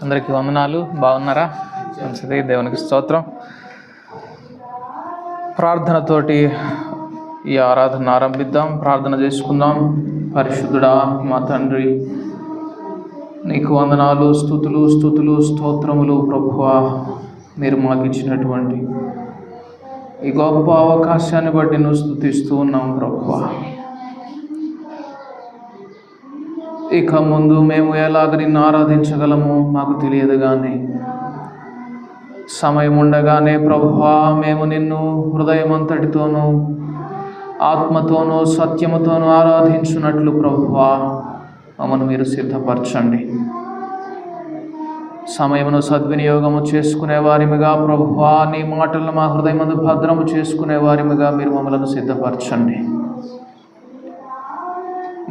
అందరికీ వందనాలు. బాగున్నారా? మంచిది, దేవునికి స్తోత్రం. ప్రార్థనతోటి ఈ ఆరాధన ఆరంభిద్దాం. ప్రార్థన చేసుకుందాం. పరిశుద్ధుడా మా తండ్రి, నీకు వందనాలు, స్తుతులు స్తోత్రములు ప్రభువా. మీరు మాకు ఇచ్చినటువంటి ఈ గొప్ప అవకాశాన్ని బట్టి నువ్వు స్తుతిస్తూ ఉన్నాం ప్రభువా. ఇక ముందు మేము ఎలాగ నిన్ను ఆరాధించగలము మాకు తెలియదు, కానీ సమయం ఉండగానే ప్రభువా మేము నిన్ను హృదయమంతటితోనూ ఆత్మతోనూ సత్యముతోనూ ఆరాధించున్నట్లు ప్రభువా మమ్మను మీరు సిద్ధపరచండి. సమయమును సద్వినియోగము చేసుకునే వారిమిగా ప్రభువా, నీ మాటలను మా హృదయమందు భద్రము చేసుకునే వారిమిగా మీరు మమ్మలను సిద్ధపరచండి.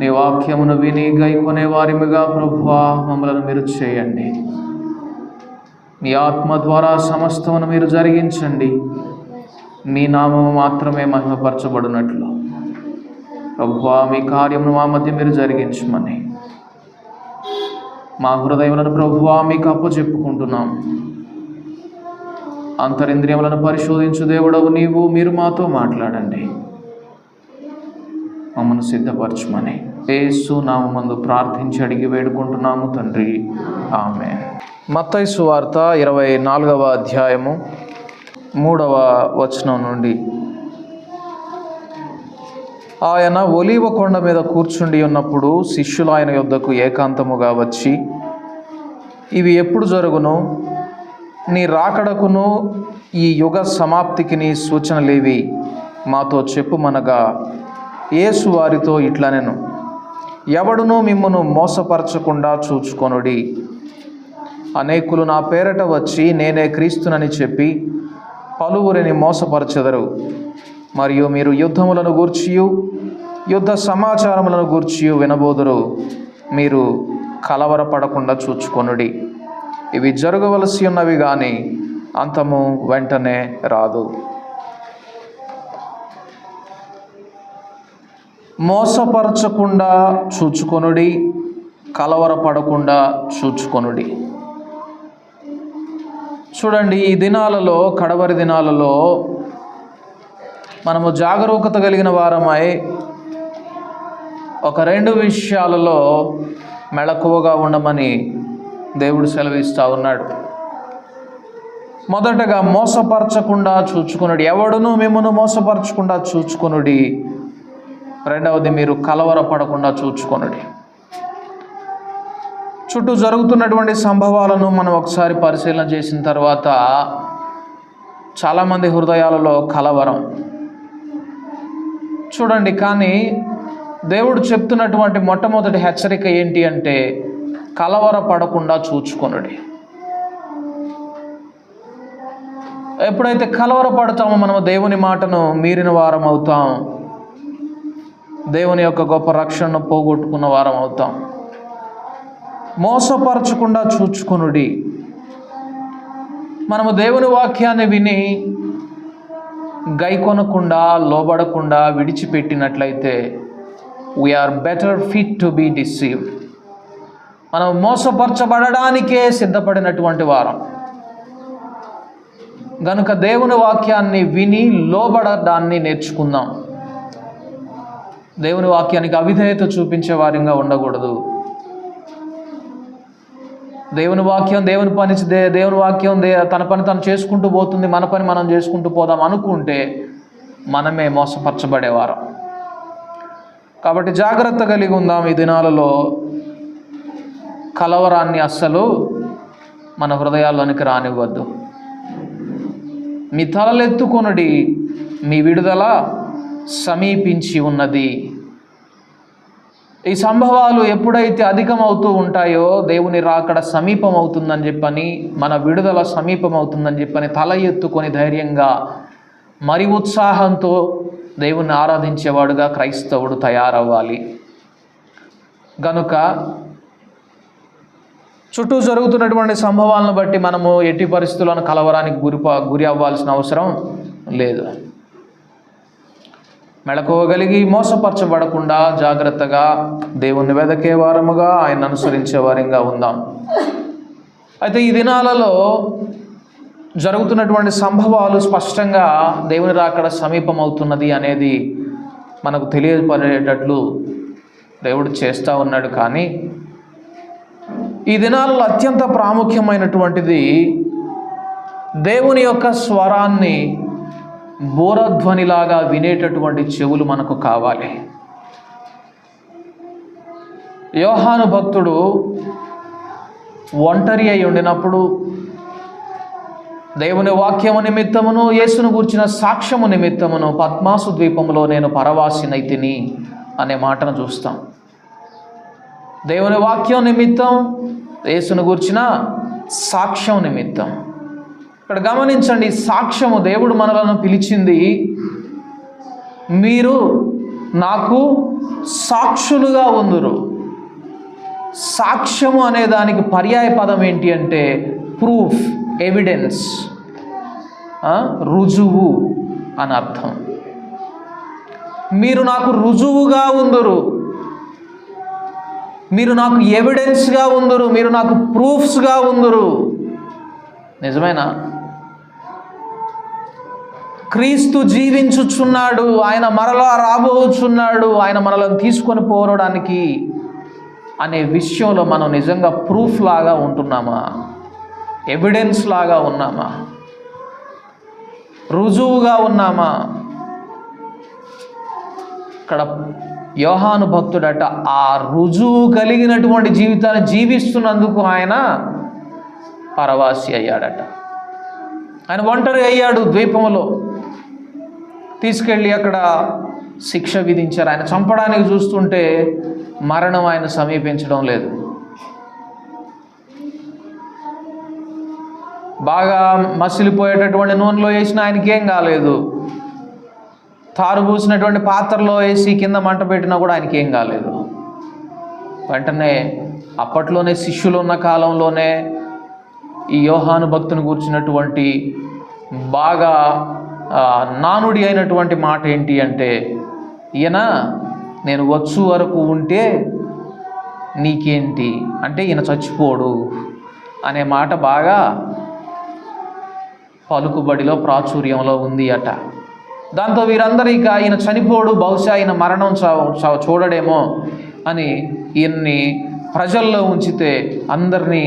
నీ వాక్యమును విని గైకొనే వారిమిగా ప్రభువా మమ్మలను మీరు చేయండి. నీ ఆత్మ ద్వారా సమస్తమును మీరు జరిగించండి. నీ నామము మాత్రమే మహిమపరచబడినట్లు ప్రభువా మీ కార్యమును మా మధ్య మీరు జరిగించమని మా హృదయములను ప్రభువా మీకు అప్పచెప్పుకుంటున్నాం. అంతరింద్రియములను పరిశోధించు దేవుడవు నీవు, మీరు మాతో మాట్లాడండి, మమ్మను సిద్ధపరచమని యేసు నామమందు ప్రార్థించి అడిగి వేడుకుంటున్నాము తండ్రి, ఆమేన్. మత్తయి సువార్త 24వ అధ్యాయము 3వ వచనం నుండి. ఆయన ఒలీవ కొండ మీద కూర్చుండి ఉన్నప్పుడు శిష్యులు ఆయన యొద్దకు ఏకాంతముగా వచ్చి, ఇవి ఎప్పుడు జరుగును? నీ రాకడకును ఈ యుగ సమాప్తికి నీ సూచనలేవి మాతో చెప్పుమనగా, యేసు వారితో ఇట్లనెను, ఎవడునూ మిమ్మును మోసపరచకుండా చూచుకొనుడి. అనేకులు నా పేరట వచ్చి నేనే క్రీస్తునని చెప్పి పలువురిని మోసపరచెదరు. మరియు మీరు యుద్ధములను గూర్చియు యుద్ధ సమాచారములను గూర్చియు వినబోదురు. మీరు కలవరపడకుండా చూచుకొనుడి. ఇవి జరగవలసి ఉన్నవి, కానీ అంతము వెంటనే రాదు. మోసపరచకుండా చూచుకొనుడి, కలవరపడకుండా చూచుకొనుడి. చూడండి, ఈ దినాలలో, కడవరి దినాలలో మనము జాగరూకత కలిగిన వారమై ఒక 2 విషయాలలో మెళకువగా ఉండమని దేవుడు సెలవిస్తూ ఉన్నాడు. మొదటగా మోసపరచకుండా చూచుకొనుడి. ఎవడునూ మిమ్మల్ని మోసపరచకుండా చూచుకొనుడి. రెండవది, మీరు కలవరపడకుండా చూచుకొనుడి. చుట్టూ జరుగుతున్నటువంటి సంభవాలను మనం ఒకసారి పరిశీలన చేసిన తర్వాత చాలామంది హృదయాలలో కలవరం చూడండి. కానీ దేవుడు చెప్తున్నటువంటి మొట్టమొదటి హెచ్చరిక ఏంటి అంటే, కలవరపడకుండా చూచుకొనుడి. ఎప్పుడైతే కలవరపడతామో మనము దేవుని మాటను మీరిన వారం అవుతాం, దేవుని యొక్క గొప్ప రక్షణను పోగొట్టుకున్న వారం అవుతాం. మోసపరచకుండా చూచుకొనుడి. మనము దేవుని వాక్యాన్ని విని గైకొనకుండా, లోబడకుండా విడిచిపెట్టినట్లయితే we are better fit to be deceived. మనం మోసపరచబడడానికే సిద్ధపడినటువంటి వారం. గనుక దేవుని వాక్యాన్ని విని లోబడడాన్ని నేర్చుకుందాం. దేవుని వాక్యానికి అవిధేయత చూపించే వారిగా ఉండకూడదు. దేవుని వాక్యం దేవుని పని, దేవుని వాక్యం తన పని తను చేసుకుంటూ పోతుంది, మన పని మనం చేసుకుంటూ పోదాం అనుకుంటే మనమే మోసపరచబడేవారు. కాబట్టి జాగ్రత్త కలిగి ఉందాం. ఈ దినాలలో కలవరాన్ని అస్సలు మన హృదయాల్లోనికి రానివ్వద్దు. మీ తలలెత్తుకొనుడి, మీ విడుదల సమీపించి ఉన్నది. ఈ సంభవాలు ఎప్పుడైతే అధికమవుతూ ఉంటాయో దేవుని రాకడ సమీపం అవుతుందని చెప్పని, మన విడుదల సమీపం అవుతుందని చెప్పని తల ఎత్తుకొని ధైర్యంగా మరి ఉత్సాహంతో దేవుణ్ణి ఆరాధించేవాడుగా క్రైస్తవుడు తయారవ్వాలి. గనుక చుట్టూ జరుగుతున్నటువంటి సంభవాలను బట్టి మనము ఎట్టి పరిస్థితులను కలవరానికి గురి అవ్వాల్సిన అవసరం లేదు. మెళకువగలిగి మోసపరచబడకుండా జాగ్రత్తగా దేవుణ్ణి వెదకే వారముగా, ఆయన అనుసరించే వారంగా ఉందాం. అయితే ఈ దినాలలో జరుగుతున్నటువంటి సంభవాలు స్పష్టంగా దేవుని రాకడ సమీపమవుతున్నది అనేది మనకు తెలియపడేటట్లు దేవుడు చేస్తూ ఉన్నాడు. కానీ ఈ దినాలలో అత్యంత ప్రాముఖ్యమైనటువంటిది దేవుని యొక్క స్వరాన్ని బోరధ్వనిలాగా వినేటటువంటి చెవులు మనకు కావాలి. యోహాను భక్తుడు ఒంటరి అయి ఉండినప్పుడు దేవుని వాక్యము నిమిత్తమును యేసును గూర్చిన సాక్ష్యము నిమిత్తమును పద్మాసు ద్వీపములో నేను పరవాసినైతిని అనే మాటను చూస్తాం. దేవుని వాక్యం నిమిత్తం, యేసును గూర్చిన సాక్ష్యం నిమిత్తం. ఇక్కడ గమనించండి, సాక్ష్యము, దేవుడు మనలను పిలిచింది, మీరు నాకు సాక్షులుగా ఉందురు. సాక్ష్యము అనే దానికి పర్యాయ పదం ఏంటి అంటే ప్రూఫ్, ఎవిడెన్స్, రుజువు అని అర్థం. మీరు నాకు రుజువుగా ఉందురు, మీరు నాకు ఎవిడెన్స్గా ఉందురు, మీరు నాకు ప్రూఫ్స్గా ఉందురు. నిజమేనా? క్రీస్తు జీవించుచున్నాడు, ఆయన మరలా రాబోచున్నాడు, ఆయన మనలను తీసుకొని పోవడానికి అనే విషయంలో మనం నిజంగా ప్రూఫ్ లాగా ఉంటున్నామా? ఎవిడెన్స్ లాగా ఉన్నామా? రుజువుగా ఉన్నామా? ఇక్కడ యోహాను భక్తుడట ఆ రుజువు కలిగినటువంటి జీవితాన్ని జీవిస్తున్నందుకు ఆయన పరవాసి అయ్యాడట. ఆయన ఒంటరి అయ్యాడు. ద్వీపంలో తీసుకెళ్ళి అక్కడ శిక్ష విధించారు. ఆయన చంపడానికి చూస్తుంటే మరణం ఆయన సమీపించడం లేదు. బాగా మసిలిపోయేటటువంటి నూనెలో వేసిన ఆయనకేం కాలేదు. తారు పూసినటువంటి పాత్రలో వేసి కింద మంట పెట్టినా కూడా ఆయనకేం కాలేదు. వెంటనే అప్పట్లోనే శిష్యులు ఉన్న కాలంలోనే ఈ యోహాను భక్తుని కూర్చున్నటువంటి బాగా నానుడి అయినటువంటి మాట ఏంటి అంటే, ఈయన నేను వచ్చు వరకు ఉంటే నీకేంటి అంటే ఈయన చచ్చిపోడు అనే మాట బాగా పలుకుబడిలో ప్రాచుర్యంలో ఉంది అట. దాంతో వీరందరూ ఇక ఈయన చనిపోడు, బహుశా ఈయన మరణం చూడడేమో అని ఈయన్ని ప్రజల్లో ఉంచితే అందరినీ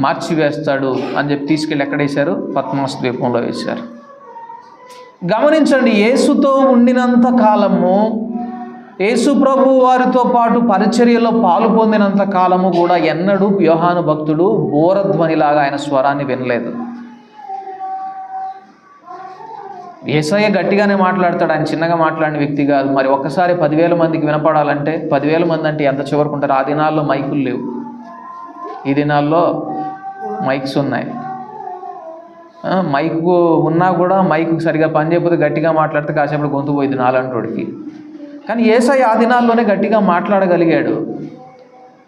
మార్చివేస్తాడు అని చెప్పి తీసుకెళ్ళి ఎక్కడేశారు? పద్మాసు ద్వీపంలో వేశారు. గమనించండి, యేసుతో ఉండినంత కాలము, యేసు ప్రభు వారితో పాటు పరిచర్యలో పాలు పొందినంత కాలము కూడా ఎన్నడూ యోహాను భక్తుడు బోరధ్వనిలాగా ఆయన స్వరాన్ని వినలేదు. యేసయ్య గట్టిగానే మాట్లాడతాడు, ఆయన చిన్నగా మాట్లాడిన వ్యక్తి కాదు. మరి ఒక్కసారి 10,000 మందికి వినపడాలంటే 10,000 మంది అంటే ఎంత చివరకుంటారు? ఆ దినాల్లో మైకులు లేవు, ఈ దినాల్లో మైక్స్ ఉన్నాయి. మైకు ఉన్నా కూడా మైకు సరిగా పని చేయకపోతే గట్టిగా మాట్లాడితే కాసేపు గొంతు పోయింది నాలంటోడికి. కానీ యేసయ్య ఆ దినాల్లోనే గట్టిగా మాట్లాడగలిగాడు.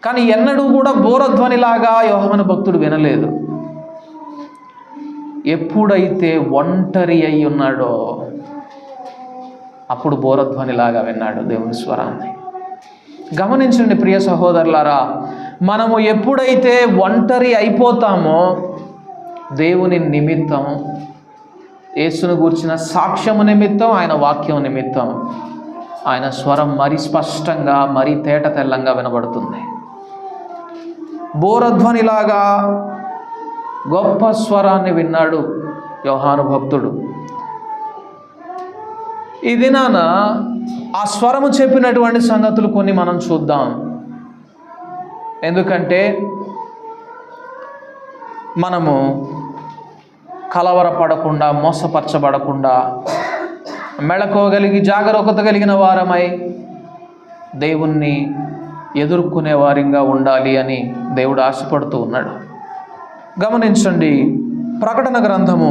కానీ ఎన్నడూ కూడా బోరధ్వనిలాగా యోహాను భక్తుడు వినలేదు. ఎప్పుడైతే ఒంటరి అయి ఉన్నాడో అప్పుడు బోరధ్వనిలాగా విన్నాడు దేవుని స్వరాన్ని. గమనించండి ప్రియ సహోదరులారా, మనము ఎప్పుడైతే ఒంటరి అయిపోతామో దేవుని నిమిత్తం, యేసును గూర్చిన సాక్ష్యము నిమిత్తం, ఆయన వాక్యం నిమిత్తం ఆయన స్వరం మరీ స్పష్టంగా, మరీ తేట తెల్లంగా వినబడుతుంది. బోరధ్వనిలాగా గొప్ప స్వరాన్ని విన్నాడు యోహాను భక్తుడు. ఈ దినాన ఆ స్వరము చెప్పినటువంటి సంగతులు కొన్ని మనం చూద్దాం. ఎందుకంటే మనము కలవరపడకుండా, మోసపరచబడకుండా, మెళకోగలిగి జాగరూకత కలిగిన వారమై దేవుణ్ణి ఎదుర్కొనే వారిగా ఉండాలి అని దేవుడు ఆశపడుతూ ఉన్నాడు. గమనించండి, ప్రకటన గ్రంథము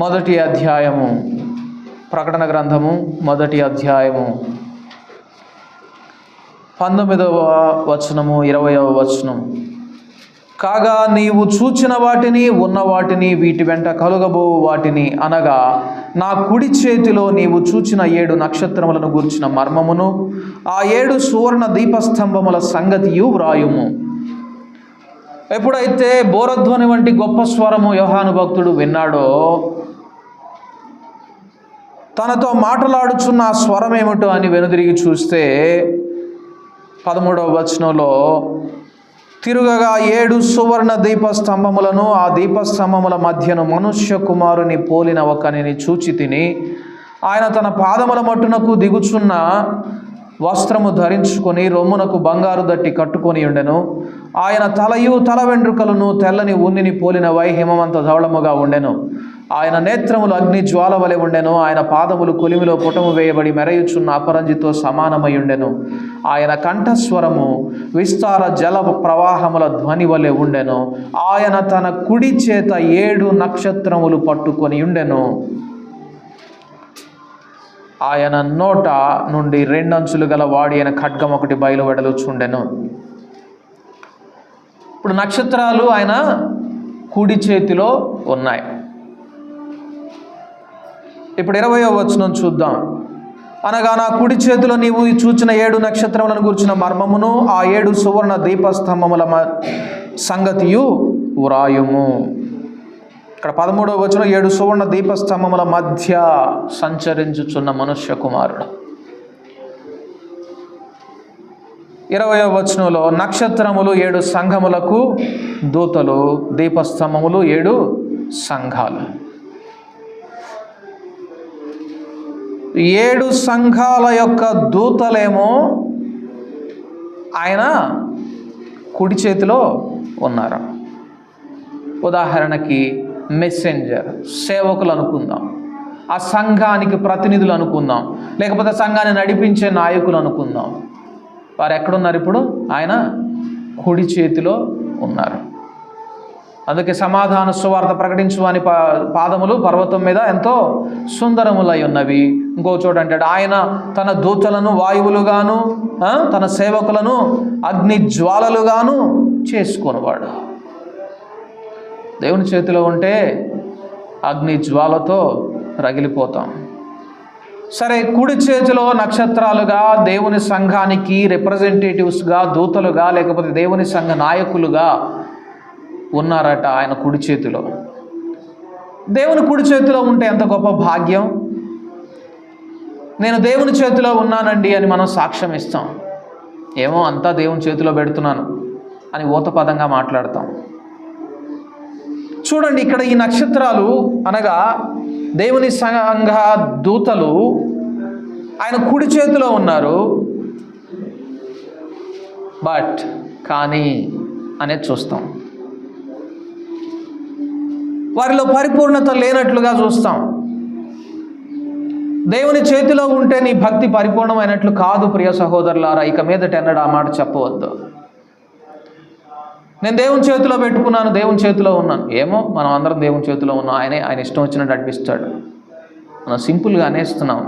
1వ అధ్యాయము, ప్రకటన గ్రంథము 1వ అధ్యాయము 19వ వచనము 20వ వచనం. కాగా నీవు చూచిన వాటిని, ఉన్న వాటిని, వీటి వెంట కలుగబో వాటిని, అనగా నా కుడి చేతిలో నీవు చూచిన 7 నక్షత్రములను గూర్చిన మర్మమును, ఆ 7 సువర్ణ దీపస్తంభముల సంగతియు వ్రాయుము. ఎప్పుడైతే బోరధ్వని వంటి గొప్ప స్వరము యోహాను భక్తుడు విన్నాడో, తనతో మాట్లాడుచున్న ఆ స్వరం ఏమిటో అని వెనుదిరిగి చూస్తే 13వ వచనంలో, తిరుగగా 7 సువర్ణ దీపస్తంభములను, ఆ దీపస్తంభముల మధ్యను మనుష్య కుమారుని పోలిన ఒకనిని చూచి తిని, ఆయన తన పాదముల మట్టునకు దిగుచున్న వస్త్రము ధరించుకొని రొమ్మునకు బంగారు దట్టి కట్టుకొని ఉండెను. ఆయన తలయు తల వెంట్రుకలను తెల్లని ఉన్నిని పోలిన హిమమంత ధవళముగా ఉండెను. ఆయన నేత్రములు అగ్ని జ్వాల వలె ఉండెను. ఆయన పాదములు కొలిమిలో పుటము వేయబడి మెరయుచున్న అపరంజితో సమానమై ఉండెను. ఆయన కంఠస్వరము విస్తార జల ప్రవాహముల ధ్వని వలె ఉండెను. ఆయన తన కుడి చేత 7 నక్షత్రములు పట్టుకొని ఉండెను. ఆయన నోట నుండి 2 అంచులు గల వాడి అయిన ఖడ్గం ఒకటి బయలువెడలుచుండెను. ఇప్పుడు నక్షత్రాలు ఆయన కుడి చేతిలో ఉన్నాయి. ఇప్పుడు 20వ వచనం చూద్దాం. అనగా నా కుడి చేతిలో నీవు చూచిన 7 నక్షత్రములను గురించిన మర్మమును, ఆ 7 సువర్ణ దీపస్తంభముల సంగతియు వ్రాయుము. ఇక్కడ 13వ వచనం 7 సువర్ణ దీపస్తంభముల మధ్య సంచరించుచున్న మనుష్య కుమారుడు. 20వ వచనంలో నక్షత్రములు 7 సంఘములకు దూతలు, దీపస్తంభములు 7 సంఘాలు. 7 సంఘాల యొక్క దూతలేమో ఆయన కుడి చేతిలో ఉన్నారు. ఉదాహరణకి మెసెంజర్, సేవకులు అనుకుందాం, ఆ సంఘానికి ప్రతినిధులు అనుకుందాం, లేకపోతే సంఘాన్ని నడిపించే నాయకులు అనుకుందాం. వారు ఎక్కడున్నారు? ఇప్పుడు ఆయన కుడి చేతిలో ఉన్నారు. అందుకే సమాధాన సువార్త ప్రకటించు అని పాదములు పర్వతం మీద ఎంతో సుందరములై ఉన్నవి. ఇంకో చోట అంటాడు, ఆయన తన దూతలను వాయువులుగాను తన సేవకులను అగ్ని జ్వాలలుగాను చేసుకునేవాడు. దేవుని చేతిలో ఉంటే అగ్ని జ్వాలతో రగిలిపోతాం. సరే, కుడి చేతిలో నక్షత్రాలుగా దేవుని సంఘానికి రిప్రజెంటేటివ్స్గా, దూతలుగా, లేకపోతే దేవుని సంఘ నాయకులుగా ఉన్నారట ఆయన కుడి చేతిలో. దేవుని కుడి చేతిలో ఉంటే ఎంత గొప్ప భాగ్యం. నేను దేవుని చేతిలో ఉన్నానండి అని మనం సాక్ష్యం ఇస్తాం. ఏమో అంతా దేవుని చేతిలో పెడుతున్నాను అని ఊతపదంగా మాట్లాడతాం. చూడండి, ఇక్కడ ఈ నక్షత్రాలు అనగా దేవుని సంఘ దూతలు ఆయన కుడి చేతిలో ఉన్నారు. బట్ కానీ అనేది చూస్తాం, వారిలో పరిపూర్ణత లేనట్లుగా చూస్తాం. దేవుని చేతిలో ఉంటే నీ భక్తి పరిపూర్ణమైనట్లు కాదు. ప్రియ సహోదరులారా, ఇక మీదట ఎన్నడూ ఆ మాట చెప్పవద్దు. నేను దేవుని చేతిలో పెట్టుకున్నాను, దేవుని చేతిలో ఉన్నాను. ఏమో మనం అందరం దేవుని చేతిలో ఉన్నాం. ఆయన ఇష్టం వచ్చినట్టు నడిపిస్తాడు. మనం సింపుల్గా అనేస్తున్నాం.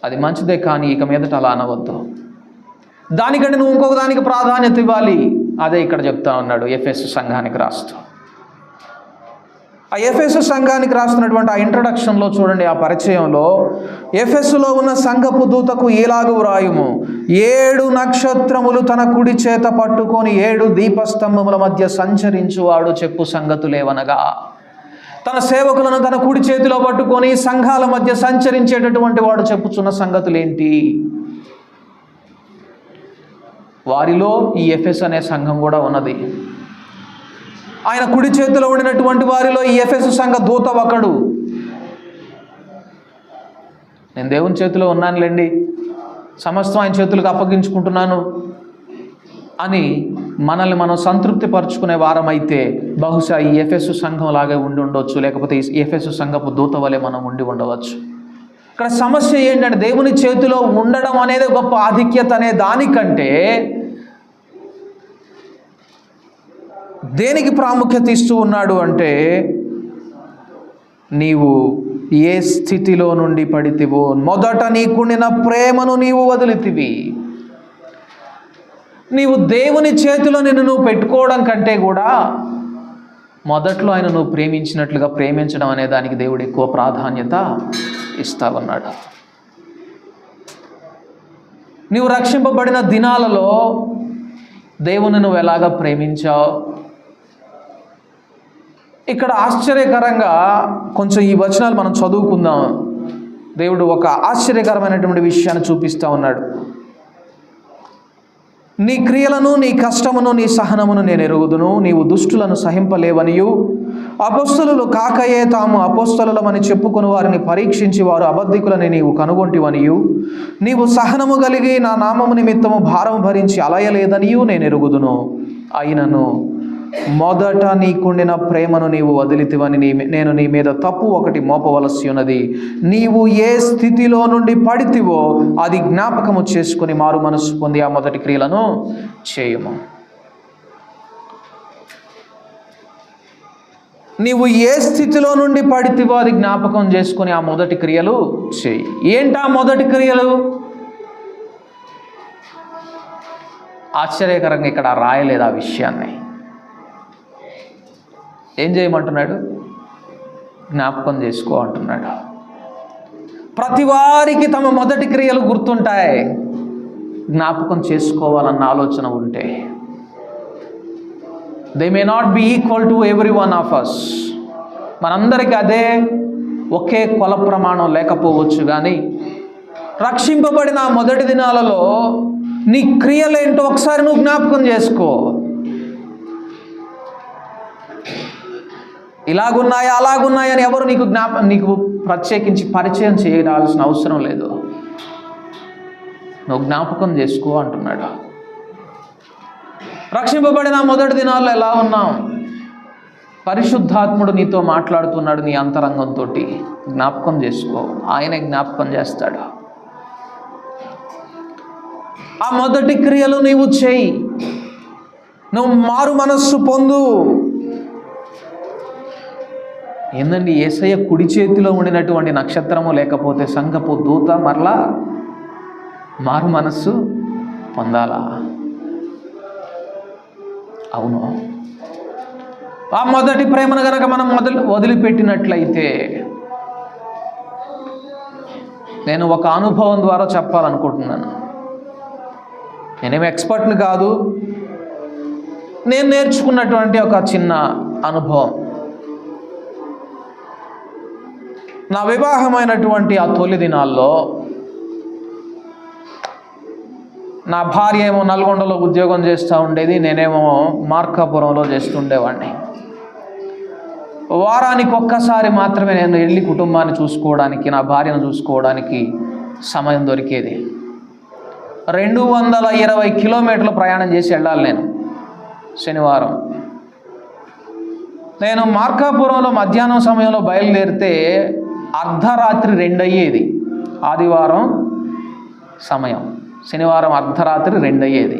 అది మంచిదే, కానీ ఇక మీదట అలా అనవద్దు. దానికంటే నువ్వు ఇంకొక దానికి ప్రాధాన్యత ఇవ్వాలి. అదే ఇక్కడ చెప్తా ఉన్నాడు ఎఫెసు సంఘానికి రాస్తూ. ఆ ఎఫెసు సంఘానికి రాస్తున్నటువంటి ఆ ఇంట్రడక్షన్లో చూడండి, ఆ పరిచయంలో ఎఫెసులో ఉన్న సంఘపు దూతకు ఇలాగు వ్రాయుము, 7 నక్షత్రములు తన కుడి చేత పట్టుకొని 7 దీపస్తంభముల మధ్య సంచరించువాడు చెప్పు సంగతులేవనగా. తన సేవకులను తన కుడి చేతిలో పట్టుకొని సంఘాల మధ్య సంచరించేటటువంటి వాడు చెప్పుచున్న సంగతులేంటి? వారిలో ఈ ఎఫెస్ అనే సంఘం కూడా ఉన్నది. ఆయన కుడి చేతిలో ఉండినటువంటి వారిలో ఈ ఎఫెసు సంఘ దూత ఒకడు. నేను దేవుని చేతిలో ఉన్నానులేండి, సమస్తం ఆయన చేతులకు అప్పగించుకుంటున్నాను అని మనల్ని మనం సంతృప్తి పరుచుకునే వారమైతే బహుశా ఈ ఎఫెసు సంఘం లాగే ఉండి ఉండవచ్చు, లేకపోతే ఈ ఎఫెసు సంఘపు దూత వలె మనం ఉండి ఉండవచ్చు. ఇక్కడ సమస్య ఏంటంటే, దేవుని చేతిలో ఉండడం అనేది గొప్ప ఆధిక్యత అనే దానికంటే దేనికి ప్రాముఖ్యత ఇస్తూ ఉన్నాడు అంటే, నీవు ఏ స్థితిలో నుండి పడితివో మొదట నీకుండిన ప్రేమను నీవు వదిలితివి. నీవు దేవుని చేతిలో నువ్వు పెట్టుకోవడం కంటే కూడా మొదట్లో ఆయన నువ్వు ప్రేమించినట్లుగా ప్రేమించడం అనే దానికి దేవుడు ఎక్కువ ప్రాధాన్యత ఇస్తా ఉన్నాడు. నీవు రక్షింపబడిన దినాలలో దేవుని నువ్వు ఎలాగ ప్రేమించావు? ఇక్కడ ఆశ్చర్యకరంగా కొంచెం ఈ వచనాలు మనం చదువుకుందాం. దేవుడు ఒక ఆశ్చర్యకరమైనటువంటి విషయాన్ని చూపిస్తూ ఉన్నాడు. నీ క్రియలను, నీ కష్టమును, నీ సహనమును నేను ఎరుగుదును. నీవు దుష్టులను సహింపలేవనియు, అపొస్తలులు కాకయే తాము అపొస్తలులమని చెప్పుకుని వారిని పరీక్షించి వారు అబద్ధికులని నీవు కనుగొంటివనియు, నీవు సహనము కలిగి నా నామము నిమిత్తము భారము భరించి అలయలేదనియు నేను ఎరుగుదును. అయినను మొదట నీకుండిన ప్రేమను నీవు వదిలితివని నేను నీ మీద తప్పు ఒకటి మోపవలసి ఉన్నది. నీవు ఏ స్థితిలో నుండి పడితివో అది జ్ఞాపకము చేసుకుని మారు మనస్సు పొంది ఆ మొదటి క్రియలను చేయము. నీవు ఏ స్థితిలో నుండి పడితివో అది జ్ఞాపకం చేసుకుని ఆ మొదటి క్రియలు చేయి. ఏంటా మొదటి క్రియలు? ఆశ్చర్యకరంగా ఇక్కడ రాయలేదు ఆ విషయాన్ని. ఏం చేయమంటున్నాడు? జ్ఞాపకం చేసుకో అంటున్నాడు. ప్రతి వారికి తమ మొదటి క్రియలు గుర్తుంటాయి. జ్ఞాపకం చేసుకోవాలన్న ఆలోచన ఉంటే they may not be equal to every one of us. మనందరికీ అదే ఒకే కొల ప్రమాణం లేకపోవచ్చు, కానీ రక్షింపబడిన మొదటి దినాలలో నీ క్రియలేంటో ఒకసారి నువ్వు జ్ఞాపకం చేసుకో. ఇలాగున్నాయా అలాగున్నాయని ఎవరు నీకు ప్రత్యేకించి పరిచయం చేయాల్సిన అవసరం లేదు. నువ్వు జ్ఞాపకం చేసుకో అంటున్నాడు. రక్షింపబడిన మొదటి దినాల్లో ఎలా ఉన్నాం? పరిశుద్ధాత్ముడు నీతో మాట్లాడుతున్నాడు నీ అంతరంగంతో. జ్ఞాపకం చేసుకో, ఆయనే జ్ఞాపకం చేస్తాడు. ఆ మొదటి క్రియలు నీవు చేయి. నువ్వు మారు మనస్సు పొందు. ఏందండి, యేసయ్య కుడి చేతిలో ఉండినటువంటి నక్షత్రము లేకపోతే సంఘపు దూత మరలా మారు మనస్సు పొందాలా? అవును. ఆ మొదటి ప్రేమను గనక మనం వదిలిపెట్టినట్లయితే, నేను ఒక అనుభవం ద్వారా చెప్పాలనుకుంటున్నాను. నేనేమి ఎక్స్పర్ట్ని కాదు, నేను నేర్చుకున్నటువంటి ఒక చిన్న అనుభవం. నా వివాహమైనటువంటి ఆ తొలి దినాల్లో నా భార్య ఏమో నల్గొండలో ఉద్యోగం చేస్తూ ఉండేది, నేనేమో మార్కాపురంలో చేస్తుండేవాడిని. వారానికి ఒక్కసారి మాత్రమే నేను వెళ్ళి కుటుంబాన్ని చూసుకోవడానికి, నా భార్యను చూసుకోవడానికి సమయం దొరికేది. 220 కిలోమీటర్లు ప్రయాణం చేసి వెళ్ళాలి నేను శనివారం. నేను మార్కాపురంలో మధ్యాహ్నం సమయంలో బయలుదేరితే అర్ధరాత్రి 2 అయ్యేది. ఆదివారం సమయం, శనివారం అర్ధరాత్రి 2 అయ్యేది.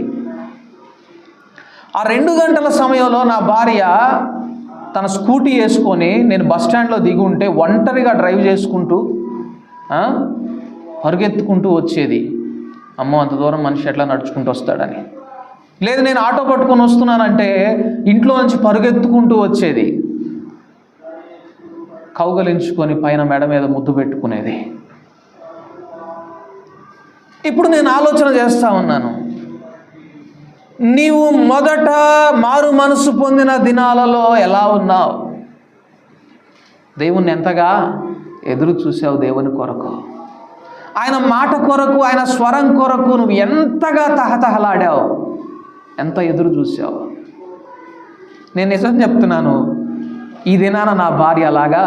ఆ 2 గంటల సమయంలో నా భార్య తన స్కూటీ వేసుకొని నేను బస్టాండ్లో దిగి ఉంటే ఒంటరిగా డ్రైవ్ చేసుకుంటూ పరుగెత్తుకుంటూ వచ్చేది. అమ్మో, అంత దూరం మనిషి ఎట్లా నడుచుకుంటూ వస్తాడని. లేదు, నేను ఆటో పట్టుకొని వస్తున్నానంటే ఇంట్లో నుంచి పరుగెత్తుకుంటూ వచ్చేది. కౌగలించుకొని పైన మెడ మీద ముద్దు పెట్టుకునేది. ఇప్పుడు నేను ఆలోచన చేస్తూ ఉన్నాను, నీవు మొదట మారు మనసు పొందిన దినాలలో ఎలా ఉన్నావు? దేవుణ్ణి ఎంతగా ఎదురు చూసావు? దేవుని కొరకు, ఆయన మాట కొరకు, ఆయన స్వరం కొరకు నువ్వు ఎంతగా తహతహలాడావు, ఎంత ఎదురు చూసావు? నేను నిజం చెప్తున్నాను, ఈ దినాన నా భార్య అలాగా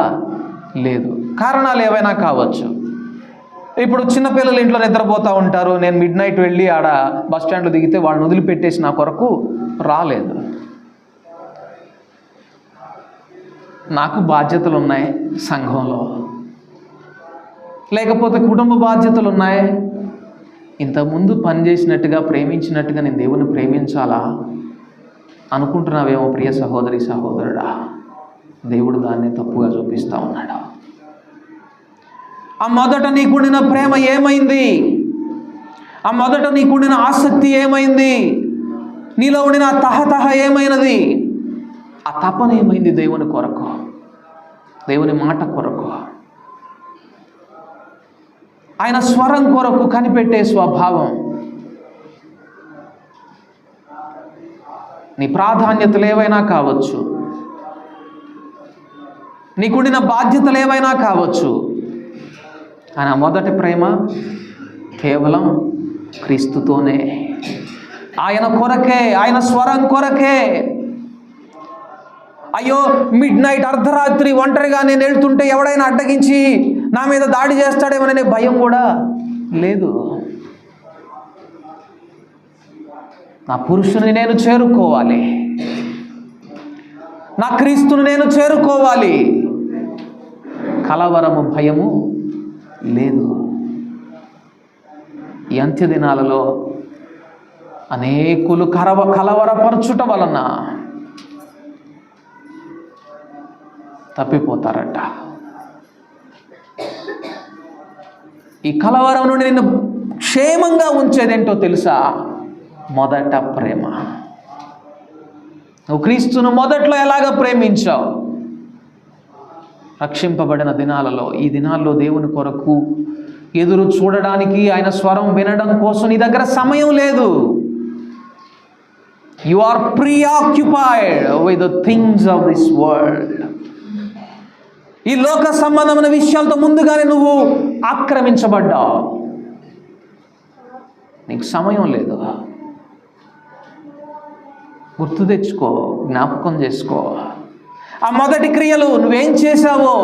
లేదు. కారణాలు ఏవైనా కావచ్చు. ఇప్పుడు చిన్నపిల్లలు ఇంట్లో నిద్రపోతూ ఉంటారు. నేను మిడ్ నైట్ వెళ్ళి ఆడ బస్ స్టాండ్లో దిగితే వాళ్ళని వదిలిపెట్టేసి నా కొరకు రాలేదు. నాకు బాధ్యతలు ఉన్నాయి సంఘంలో, లేకపోతే కుటుంబ బాధ్యతలు ఉన్నాయి. ఇంతకుముందు పనిచేసినట్టుగా ప్రేమించినట్టుగా నేను దేవుని ప్రేమించాలా అనుకుంటున్నావేమో ప్రియ సహోదరి సహోదరుడా. దేవుడు దాన్ని తప్పుగా చూపిస్తూ ఉన్నాడు. ఆ మొదట నీకుండిన ప్రేమ ఏమైంది? ఆ మొదట నీకుండిన ఆసక్తి ఏమైంది? నీలో ఉండిన తహతహ ఏమైనది? ఆ తపన ఏమైంది? దేవుని కొరకు, దేవుని మాట కొరకు, ఆయన స్వరం కొరకు కనిపెట్టే స్వభావం. నీ ప్రాధాన్యతలు ఏవైనా కావచ్చు, నీకుండిన బాధ్యతలు ఏవైనా కావచ్చు, ఆయన మొదటి ప్రేమ కేవలం క్రీస్తుతోనే, ఆయన కొరకే, ఆయన స్వరం కొరకే. అయ్యో మిడ్ నైట్ అర్ధరాత్రి ఒంటరిగా నేను వెళ్తుంటే ఎవడైనా అడ్డగించి నా మీద దాడి చేస్తాడేమోననే భయం కూడా లేదు. నా పురుషుని నేను చేరుకోవాలి, నా క్రీస్తుని నేను చేరుకోవాలి. కలవరము, భయము లేదు. ఈ అంత్య దినాలలో అనేకులు కలవరపరచుట వలన తప్పిపోతారట. ఈ కలవరం నుండి నిన్ను క్షేమంగా ఉంచేదేంటో తెలుసా? మొదట ప్రేమ. నువ్వు క్రీస్తును మొదట్లో ఎలాగ ప్రేమించావు? రక్షింపబడిన దినాలలో, ఈ దినాల్లో దేవుని కొరకు ఎదురు చూడడానికి, ఆయన స్వరం వినడం కోసం నీ దగ్గర సమయం లేదు. You are preoccupied with the things of this world. ఈ లోక సంబంధమైన విషయాలతో ముందుగానే నువ్వు ఆక్రమించబడ్డావు. నీకు సమయం లేదు. గుర్తు తెచ్చుకో, జ్ఞాపకం చేసుకో. ఆ మొదటి క్రియలు నువ్వేం చేశావో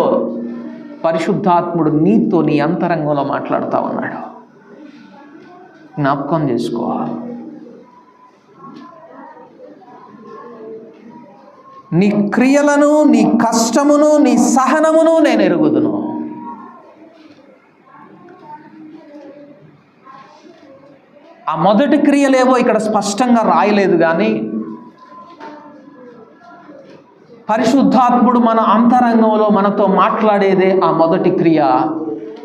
పరిశుద్ధాత్ముడు నీతో నీ అంతరంగంలో మాట్లాడుతూ ఉన్నాడు. జ్ఞాపకం చేసుకో. నీ క్రియలను, నీ కష్టమును, నీ సహనమును నేను ఎరుగుదును. ఆ మొదటి క్రియలేవో ఇక్కడ స్పష్టంగా రాయలేదు, కానీ పరిశుద్ధాత్ముడు మన అంతరంగంలో మనతో మాట్లాడేదే ఆ మొదటి క్రియ.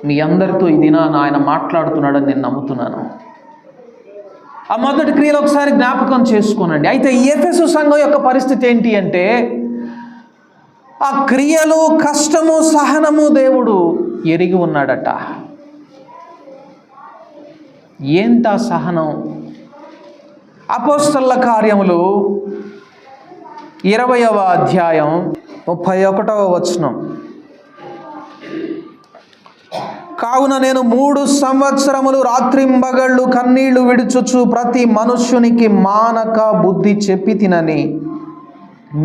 మీ అందరితో ఈ దినాన ఆయన మాట్లాడుతున్నాడని నేను నమ్ముతున్నాను. ఆ మొదటి క్రియలు ఒకసారి జ్ఞాపకం చేసుకోనండి. అయితే ఎఫెసు సంఘం యొక్క పరిస్థితి ఏంటి అంటే, ఆ క్రియలు, కష్టము, సహనము దేవుడు ఎరిగి ఉన్నాడట. ఏంటా సహనం? అపోస్తలుల కార్యములు 20వ అధ్యాయం 31వ వచనం. కావున నేను 3 సంవత్సరములు రాత్రింబగళ్ళు కన్నీళ్లు విడుచుచు ప్రతి మనుష్యునికి మానక బుద్ధి చెప్పి తినని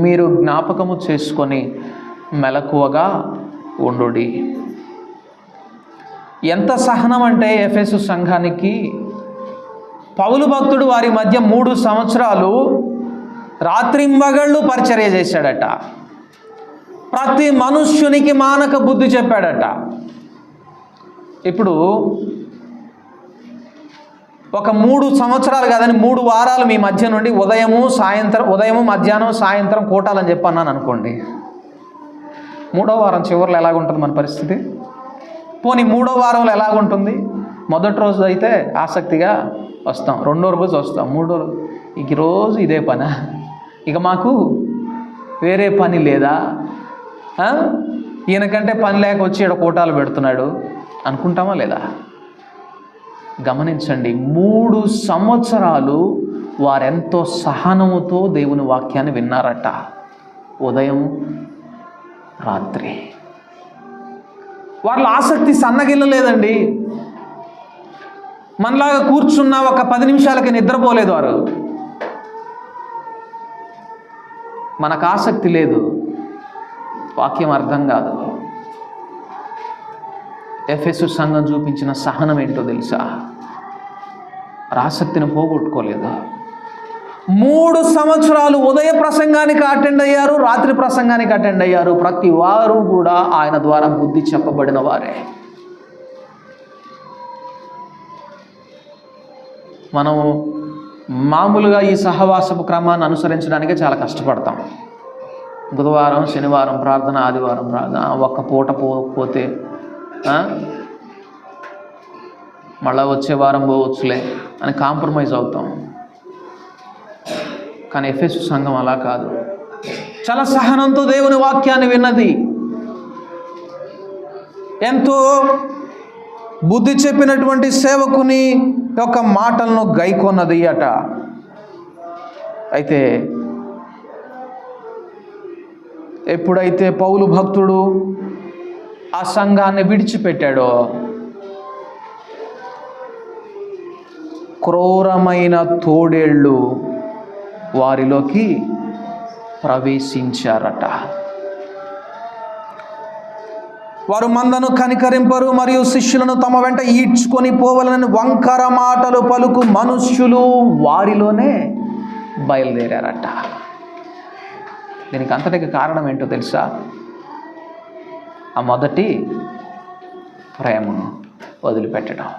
మీరు జ్ఞాపకము చేసుకొని మెలకువగా ఉండుడి. ఎంత సహనం అంటే ఎఫెసు సంఘానికి పౌలు భక్తుడు వారి మధ్య 3 సంవత్సరాలు రాత్రింబగళ్ళు పరిచర్య చేశాడట. ప్రతి మనుష్యునికి మానక బుద్ధి చెప్పాడట. ఇప్పుడు ఒక 3 సంవత్సరాలు కాదని 3 వారాలు మీ మధ్య నుండి ఉదయము మధ్యాహ్నం సాయంత్రం కోటాలని చెప్పన్నాను అనుకోండి. 3వ వారం చివరిలో ఎలాగుంటుంది మన పరిస్థితి? పోనీ 3వ వారంలో ఎలాగుంటుంది? మొదటి రోజు అయితే ఆసక్తిగా వస్తాం, 2వ రోజు వస్తాం, 3వ రోజు ఇక రోజు ఇదే పని, ఇక మాకు వేరే పని లేదా, ఈయనకంటే పని లేక వచ్చి ఇక్కడ కోటాలు పెడుతున్నాడు అనుకుంటామా లేదా? గమనించండి, 3 సంవత్సరాలు వారెంతో సహనముతో దేవుని వాక్యాన్ని విన్నారట. ఉదయం రాత్రి. వాళ్ళ ఆసక్తి సన్నగిల్లలేదండి. మనలాగా కూర్చున్న ఒక 10 నిమిషాలకి నిద్రపోలేదు వారు. మనకు ఆసక్తి లేదు, వాక్యం అర్థం కాదు. ఎఫెసు సంఘం చూపించిన సహనం ఏంటో తెలుసా? ఆసక్తిని పోగొట్టుకోలేదు. 3 సంవత్సరాలు ఉదయ ప్రసంగానికి అటెండ్ అయ్యారు, రాత్రి ప్రసంగానికి అటెండ్ అయ్యారు. ప్రతి వారు కూడా ఆయన ద్వారా బుద్ధి చెప్పబడిన వారే. మనం మామూలుగా ఈ సహవాసపు క్రమాన్ని అనుసరించడానికే చాలా కష్టపడతాం. బుధవారం శనివారం ప్రార్థన, ఆదివారం ప్రార్థన, ఒక్క పూట పోతే మళ్ళా వచ్చే వారం పోవచ్చులే అని కాంప్రమైజ్ అవుతాం. కానీ ఎఫెసు సంఘం అలా కాదు. చాలా సహనంతో దేవుని వాక్యాన్ని విన్నది, ఎంతో బుద్ధి చెప్పినటువంటి సేవకుని యొక్క మాటలను గైకొన్నది అట. అయితే ఎప్పుడైతే పౌలు భక్తుడు ఆ సంఘాన్ని విడిచిపెట్టాడో క్రూరమైన తోడేళ్ళు వారిలోకి ప్రవేశించారట. వారు మందను కనికరింపరు మరియు శిష్యులను తమ వెంట ఈడ్చుకొని పోవాలని వంకర మాటలు పలుకు మనుష్యులు వారిలోనే బయలుదేరారట. దీనికి అంతటికి కారణం ఏంటో తెలుసా? ఆ మొదటి ప్రేమను వదిలిపెట్టడం,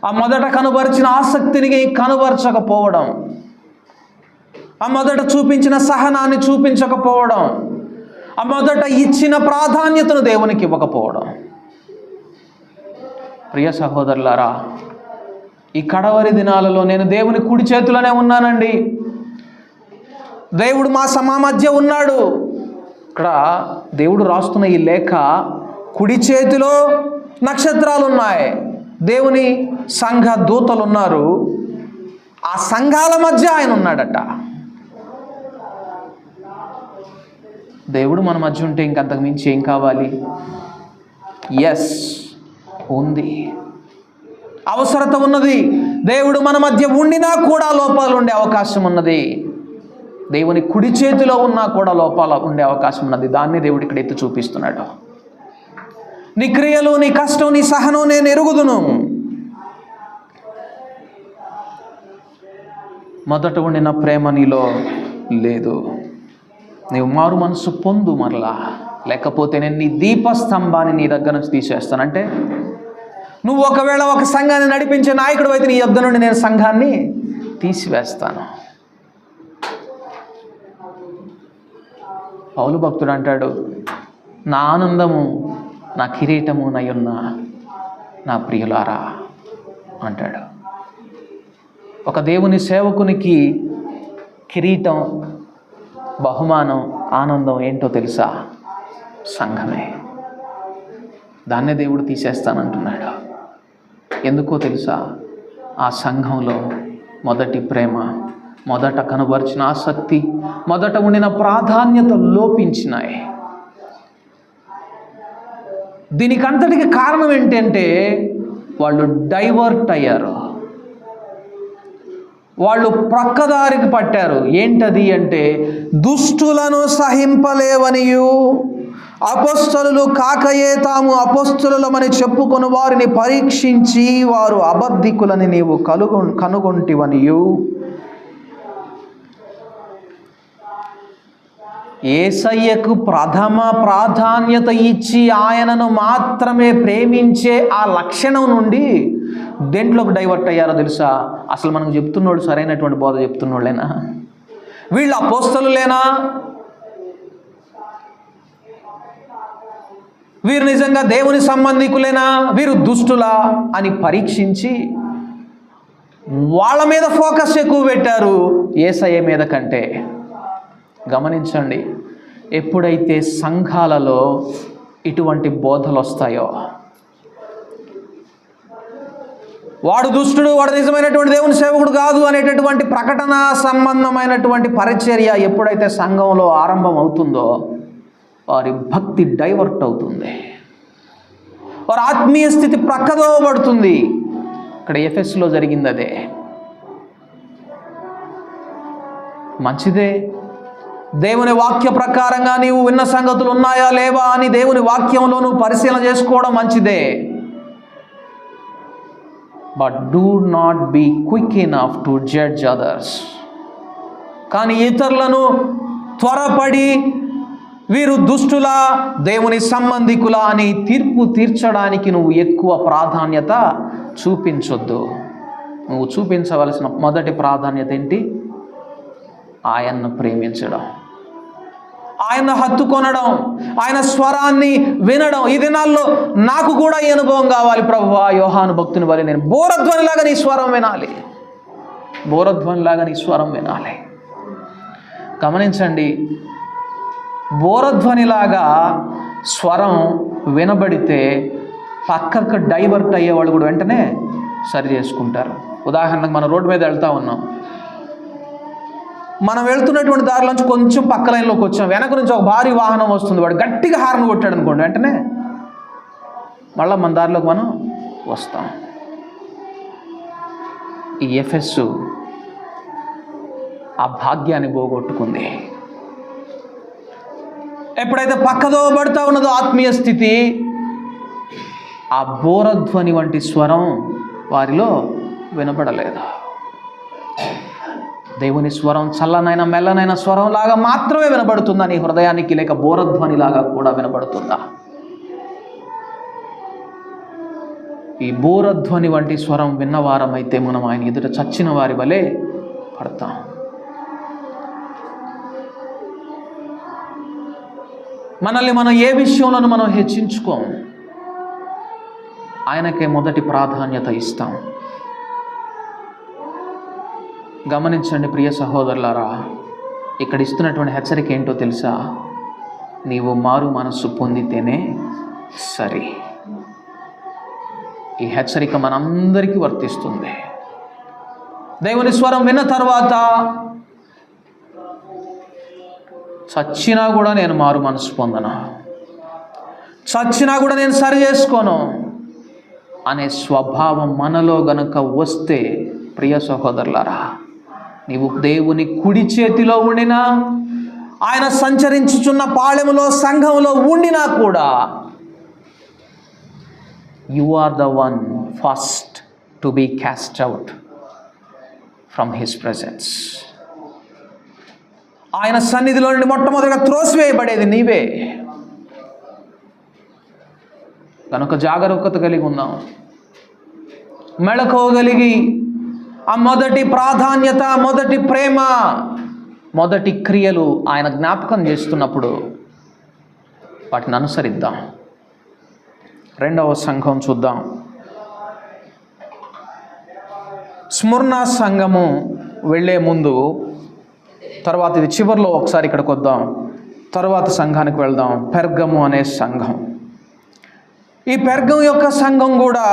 ఆ మొదట కనుబరిచిన ఆసక్తిని కనుబరచకపోవడం, ఆ మొదట చూపించిన సహనాన్ని చూపించకపోవడం, ఆ మొదట ఇచ్చిన ప్రాధాన్యతను దేవునికి ఇవ్వకపోవడం. ప్రియ సహోదరులారా, ఈ కడవరి దినాలలో నేను దేవుని కుడి చేతిలోనే ఉన్నానండి, దేవుడు మా మధ్య ఉన్నాడు. ఇక్కడ దేవుడు రాస్తున్న ఈ లేఖ, కుడి చేతిలో నక్షత్రాలు ఉన్నాయి, దేవుని సంఘ దూతలు ఉన్నారు, ఆ సంఘాల మధ్య ఆయన ఉన్నాడట. దేవుడు మన మధ్య ఉంటే ఇంకంతకు మించి ఏం కావాలి? ఎస్, ఉంది, అవసరత ఉన్నది. దేవుడు మన మధ్య ఉండినా కూడా లోపాలు ఉండే అవకాశం ఉన్నది. దేవుని కుడి చేతిలో ఉన్నా కూడా లోపాలు ఉండే అవకాశం ఉన్నది. దాన్ని దేవుడు ఇక్కడ ఎత్తి చూపిస్తున్నాడు. నీ క్రియలు, నీ కష్టం, నీ సహనం నేను ఎరుగుదును. మొదట ఉండిన ప్రేమ నీలో లేదు. నీవు మారు మనసు పొందు మరలా, లేకపోతే నేను నీ దీపస్తంభాన్ని నీ దగ్గర నుంచి తీసేస్తానంటే, నువ్వు ఒకవేళ ఒక సంఘాన్ని నడిపించే నాయకుడు అయితే నీ యొద్ద నుండి నేను సంఘాన్ని తీసివేస్తాను. పౌలు భక్తుడు అంటాడు, నా ఆనందము నా కిరీటము నయున్న నా ప్రియులారా అంటాడు. ఒక దేవుని సేవకునికి కిరీటం, బహుమానం, ఆనందం ఏంటో తెలుసా? సంఘమే. దాన్నే దేవుడు తీసేస్తానంటున్నాడు. ఎందుకో తెలుసా? ఆ సంఘంలో మొదటి ప్రేమ, మొదట కనబరిచిన ఆసక్తి, మొదట ఉండిన ప్రాధాన్యత లోపించినాయి. దీనికంతటికి కారణం ఏంటంటే వాళ్ళు డైవర్ట్ అయ్యారు, వాళ్ళు ప్రక్కదారికి పట్టారు. ఏంటది అంటే, దుష్టులను సహింపలేవనియు అపొస్తలులు కాకయే తాము అపొస్తలులమని చెప్పుకొని వారిని పరీక్షించి వారు అబద్ధికులని నీవు కనుగొంటివనియు, యేసయ్యకు ప్రథమ ప్రాధాన్యత ఇచ్చి ఆయనను మాత్రమే ప్రేమించే ఆ లక్షణం నుండి దేంట్లోకి డైవర్ట్ అయ్యారో తెలుసా? అసలు మనకు చెప్తున్నోడు సరైనటువంటి బోధ చెప్తున్నోళ్ళేనా? వీళ్ళు అపోస్తలులేనా? వీరు నిజంగా దేవుని సంబంధికులేనా? వీరు దుష్టులా అని పరీక్షించి వాళ్ళ మీద ఫోకస్ ఎక్కువ పెట్టారు యేసయ్య మీద కంటే. గమనించండి, ఎప్పుడైతే సంఘాలలో ఇటువంటి బోధలు వస్తాయో, వాడు దుష్టుడు, వాడు నిజమైనటువంటి దేవుని సేవకుడు కాదు అనేటటువంటి ప్రకటన సంబంధమైనటువంటి పరిచర్య ఎప్పుడైతే సంఘంలో ఆరంభం అవుతుందో, వారి భక్తి డైవర్ట్ అవుతుంది, వారి ఆత్మీయ స్థితి ప్రక్కదోవబడుతుంది. ఇక్కడ ఎఫెస్లో జరిగింది అదే. మంచిదే, దేవుని వాక్య ప్రకారంగా నీవు విన్న సంగతులు ఉన్నాయా లేవా అని దేవుని వాక్యంలో నువ్వు పరిశీలన చేసుకోవడం మంచిదే. But do not be quick enough to judge others. కానీ ఇతరులను త్వరపడి వీరు దుష్టులా, దేవుని సంబంధికులా అని తీర్పు తీర్చడానికి నువ్వు ఎక్కువ ప్రాధాన్యత చూపించొద్దు. నువ్వు చూపించవలసిన మొదటి ప్రాధాన్యత ఏంటి? ఆయన్ను ప్రేమించడం, ఆయన హత్తుకొనడం, ఆయన స్వరాన్ని వినడం. ఈ దినాల్లో నాకు కూడా ఈ అనుభవం కావాలి ప్రభువా, యోహాను భక్తుని వలె నేను బోరధ్వనిలాగా నీ స్వరం వినాలి, బోరధ్వనిలాగా నీ స్వరం వినాలి. గమనించండి, బోరధ్వనిలాగా స్వరం వినబడితే పక్కకు డైవర్ట్ అయ్యేవాళ్ళు కూడా వెంటనే సరి చేసుకుంటారు. ఉదాహరణకు మనం రోడ్డు మీద వెళ్తూ ఉన్నాం, మనం వెళ్తున్నటువంటి దారిలోంచి కొంచెం పక్క లైన్లోకి వచ్చాం, వెనక నుంచి ఒక భారీ వాహనం వస్తుంది, వాడు గట్టిగా హార్న్ కొట్టాడు అనుకోండి, వెంటనే మళ్ళీ మన దారిలోకి మనం వస్తాం. ఈ ఎఫెస్సు ఆ భాగ్యాన్ని పోగొట్టుకుంది. ఎప్పుడైతే పక్కదో పడుతూ ఉన్నదో ఆత్మీయ స్థితి, ఆ బోరధ్వని వంటి స్వరం వారిలో వినపడలేదు. దేవుని స్వరం చల్లనైన మెల్లనైన స్వరం లాగా మాత్రమే వినబడుతుందా నీ హృదయానికి, లేక బోరధ్వని లాగా కూడా వినబడుతుందా? ఈ బోరధ్వని వంటి స్వరం విన్నవారమైతే మనం ఆయన ఎదుట చచ్చిన వారి వలె పడతాం. మనల్ని మనం ఏ విషయంలోనూ మనం హెచ్చించుకోం, ఆయనకే మొదటి ప్రాధాన్యత ఇస్తాం. గమనించండి ప్రియ సహోదరులారా, ఇక్కడ ఇస్తున్నటువంటి హెచ్చరిక ఏంటో తెలుసా? నీవు మారు మనస్సు పొందితేనే సరి. ఈ హెచ్చరిక మనందరికీ వర్తిస్తుంది. దేవుని స్వరం విన్న తర్వాత చచ్చినా కూడా నేను మారు మనసు పొందను, చచ్చినా కూడా నేను సరి చేసుకోను అనే స్వభావం మనలో గనుక వస్తే, ప్రియ సహోదరులారా, నీవు దేవుని కుడి చేతిలో ఉండినా, ఆయన సంచరించుచున్న పాళెములో సంఘంలో ఉండినా కూడా, you are the one first to be cast out from his presence. ఆయన సన్నిధిలో నుండి మొట్టమొదటిగా త్రోసివేయబడేది నీవే. కనుక జాగరూకత కలిగి ఉన్నాం, మెళకువగలిగి ఆ మొదటి ప్రాధాన్యత, మొదటి ప్రేమ, మొదటి క్రియలు ఆయన జ్ఞాపకం చేస్తున్నప్పుడు వాటిని అనుసరిద్దాం. రెండవ సంఘం చూద్దాం. స్ముర్నా సంఘము వెళ్ళే ముందు, తర్వాత ఇది చివరిలో ఒకసారి ఇక్కడికి వద్దాం, తర్వాత సంఘానికి వెళ్దాం. పెర్గము అనే సంఘం. ఈ పెర్గం యొక్క సంఘం కూడా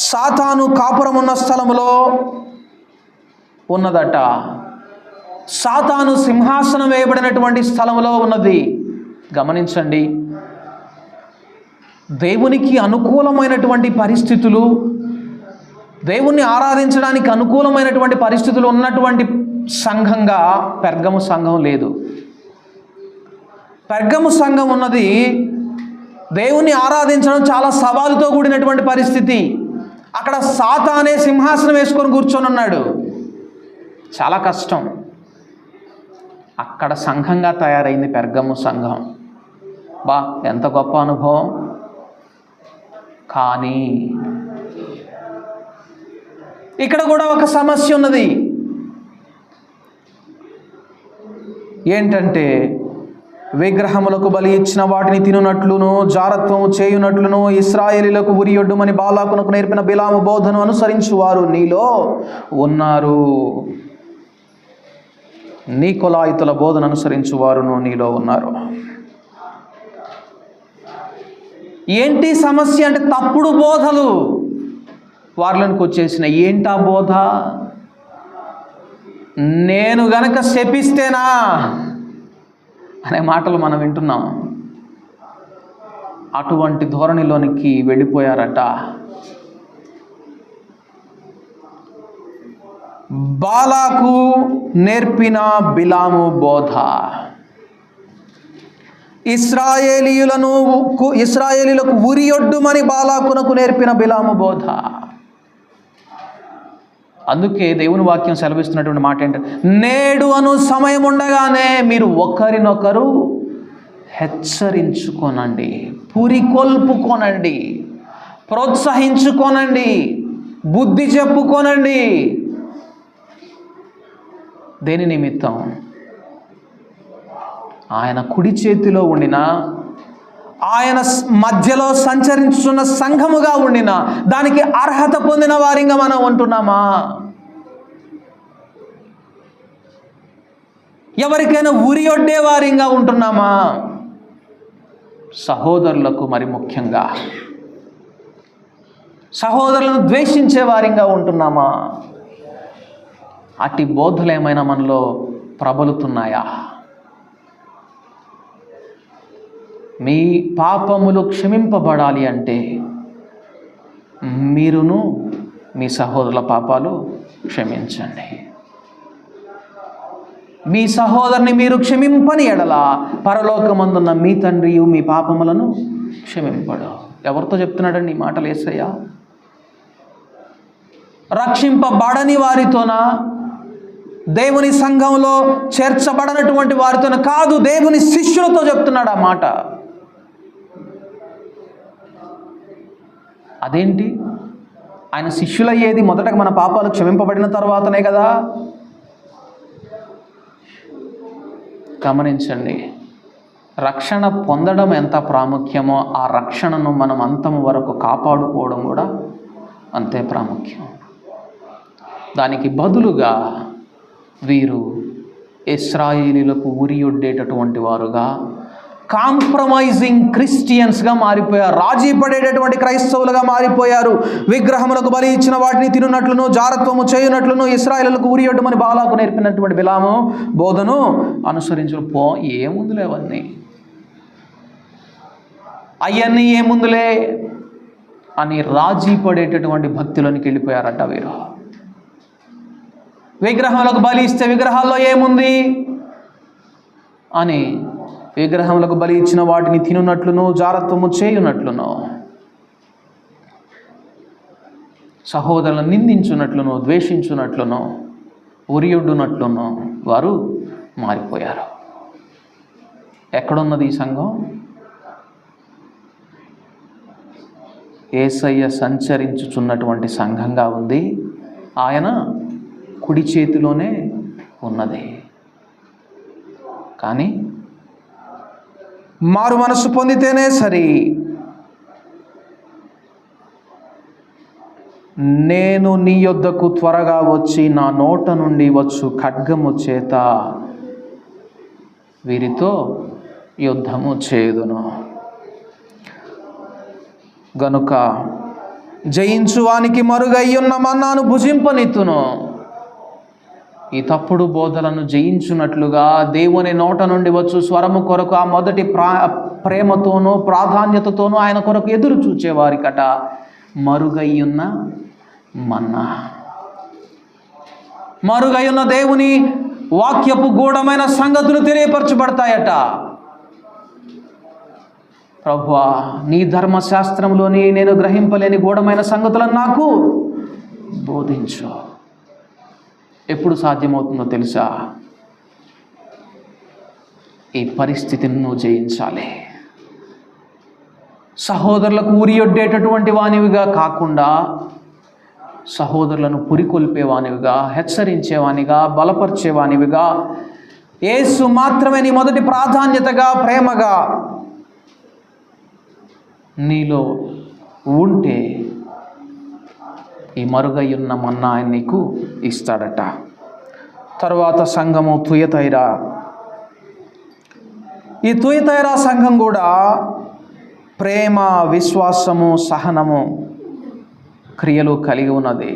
సాతాను కాపురం ఉన్న స్థలములో ఉన్నదట. సాతాను సింహాసనం వేయబడినటువంటి స్థలంలో ఉన్నది. గమనించండి, దేవునికి అనుకూలమైనటువంటి పరిస్థితులు, దేవుణ్ణి ఆరాధించడానికి అనుకూలమైనటువంటి పరిస్థితులు ఉన్నటువంటి సంఘంగా పెర్గము సంఘం లేదు. పెర్గము సంఘం ఉన్నది దేవుణ్ణి ఆరాధించడం చాలా సవాలుతో కూడినటువంటి పరిస్థితి. అక్కడ సాతానే సింహాసనం వేసుకొని కూర్చొని ఉన్నాడు, చాలా కష్టం. అక్కడ సంఘంగా తయారైంది పెర్గము సంఘం. బా, ఎంత గొప్ప అనుభవం. కానీ ఇక్కడ కూడా ఒక సమస్య ఉన్నది. ఏంటంటే, విగ్రహములకు బలి ఇచ్చిన వాటిని తినునట్లును, జారత్వము చేయునట్లును, ఇశ్రాయేలీలకు ఉరియొడ్డుమని బాలాకునకు నేర్పిన బిలాము బోధను అనుసరించు వారు నీలో ఉన్నారు. నీకొలాయితుల బోధన అనుసరించు వారును నీలో ఉన్నారు. ఏంటి సమస్య అంటే, తప్పుడు బోధలు వారిలోనికి వచ్చేసిన. ఏంటా బోధ? నేను గనక శపిస్తేనా అనే మాటలు మనం వింటున్నాం. అటువంటి ధోరణిలోనికి వెళ్ళిపోయారట. బాలాకు నేర్పిన బిలాము బోధ, ఇశ్రాయేలీలకు ఉరియొడ్డుమని బాలాకునకు నేర్పిన బిలాము బోధ. అందుకే దేవుని వాక్యం సెలవిస్తున్నటువంటి మాట ఏంటంటే, నేడు అను సమయం ఉండగానే మీరు ఒకరినొకరు హెచ్చరించుకోనండి, పురికొల్పుకోనండి, ప్రోత్సహించుకోనండి, బుద్ధి చెప్పుకోనండి. దేని నిమిత్తం? ఆయన కుడి చేతిలో ఉండిన, ఆయన మధ్యలో సంచరించున్న సంఘముగా ఉండిన, దానికి అర్హత పొందిన వారిగా మనం ఉంటున్నామా? ఎవరికైనా ఉరియొడ్డే వారిగా ఉంటున్నామా? సహోదరులకు మరి ముఖ్యంగా సహోదరులను ద్వేషించే వారిగా ఉంటున్నామా? అట్టి బోధలు ఏమైనా మనలో ప్రబలుతున్నాయా? మీ పాపములు క్షమింపబడాలి అంటే మీరును మీ సహోదరుల పాపాలు క్షమించండి. మీ సహోదరుని మీరు క్షమింపని ఎడల పరలోకమందున్న మీ తండ్రి మీ పాపములను క్షమింపడు. ఎవరితో చెప్తున్నాడండి ఈ మాటలు యేసయ్య? రక్షింపబడని వారితోనా? దేవుని సంఘంలో చేర్చబడనటువంటి వారితోన కాదు, దేవుని శిష్యులతో చెప్తున్నాడు ఆ మాట. అదేంటి? ఆయన శిష్యులయ్యేది మొదటగా మన పాపాలు క్షమింపబడిన తర్వాతనే కదా. గమనించండి, రక్షణ పొందడం ఎంత ప్రాముఖ్యమో ఆ రక్షణను మనం అంతము వరకు కాపాడుకోవడం కూడా అంతే ప్రాముఖ్యం. దానికి బదులుగా వీరు ఇశ్రాయేలీలకు ఉరియొడ్డేటటువంటి వారుగా, కాంప్రమైజింగ్ క్రిస్టియన్స్గా మారిపోయారు. రాజీ పడేటటువంటి క్రైస్తవులుగా మారిపోయారు. విగ్రహములకు బలి ఇచ్చిన వాటిని తినున్నట్లును, జారత్వము చేయునట్లును ఇశ్రాయేలులకు ఉరియొడ్డమని బాలాకు నేర్పినటువంటి బిలాము బోధను అనుసరించు. ఏముందులే అవన్నీ ఏముందులే అని రాజీ పడేటటువంటి భక్తులనికి వెళ్ళిపోయారట వీరు. విగ్రహాలకు బలి ఇస్తే విగ్రహాల్లో ఏముంది అని విగ్రహములకు బలి ఇచ్చిన వాటిని తినున్నట్లును, జారత్వము చేయునట్లును, సహోదరులను నిందించున్నట్లును, ద్వేషించున్నట్లును, ఉరియొడ్డునట్లును వారు మారిపోయారు. ఎక్కడున్నది ఈ సంఘం? యేసయ్య సంచరించుచున్నటువంటి సంఘంగా ఉంది. ఆయన కుడి చేతిలోనే ఉన్నది. కానీ మారు మనసు పొందితేనే సరి. నేను నీ యొద్దకు త్వరగా వచ్చి నా నోట నుండి వచ్చు ఖడ్గము చేత వీరితో యుద్ధము చేయుదును. గనుక జయించువానికి మరుగయ్యున్న మన్నాను భుజింపనిత్తును. ఈ తప్పుడు బోధలను జయించున్నట్లుగా దేవుని నోట నుండి వచ్చు స్వరము కొరకు ఆ మొదటి ప్రేమతోనూ ప్రాధాన్యతతోనూ ఆయన కొరకు ఎదురు చూచేవారికట మరుగయ్యున్న మన్నా. మరుగయ్యున్న దేవుని వాక్యపు గూఢమైన సంగతులు తెలియపరచబడతాయట. ప్రభువా, నీ ధర్మశాస్త్రంలోని నేను గ్రహింపలేని గూఢమైన సంగతులను నాకు బోధించు. ఎప్పుడు సాధ్యమవుతుందో తెలుసా? ఈ పరిస్థితిని నువ్వు జయించాలి. సహోదరులకు ఉరియొడ్డేటటువంటి వానివిగా కాకుండా సహోదరులను పురికొల్పేవానివిగా, హెచ్చరించేవానిగా, బలపరిచేవానివిగా, యేసు మాత్రమే నీ మొదటి ప్రాధాన్యతగా, ప్రేమగా నీలో ఉంటే ఈ మరుగయ్యున్న మన్నా ఆయన నీకు ఇస్తాడట. తరువాత సంఘము తుయతైరా. ఈ తుయతైరా సంఘం కూడా ప్రేమ, విశ్వాసము, సహనము క్రియలు కలిగి ఉన్నది.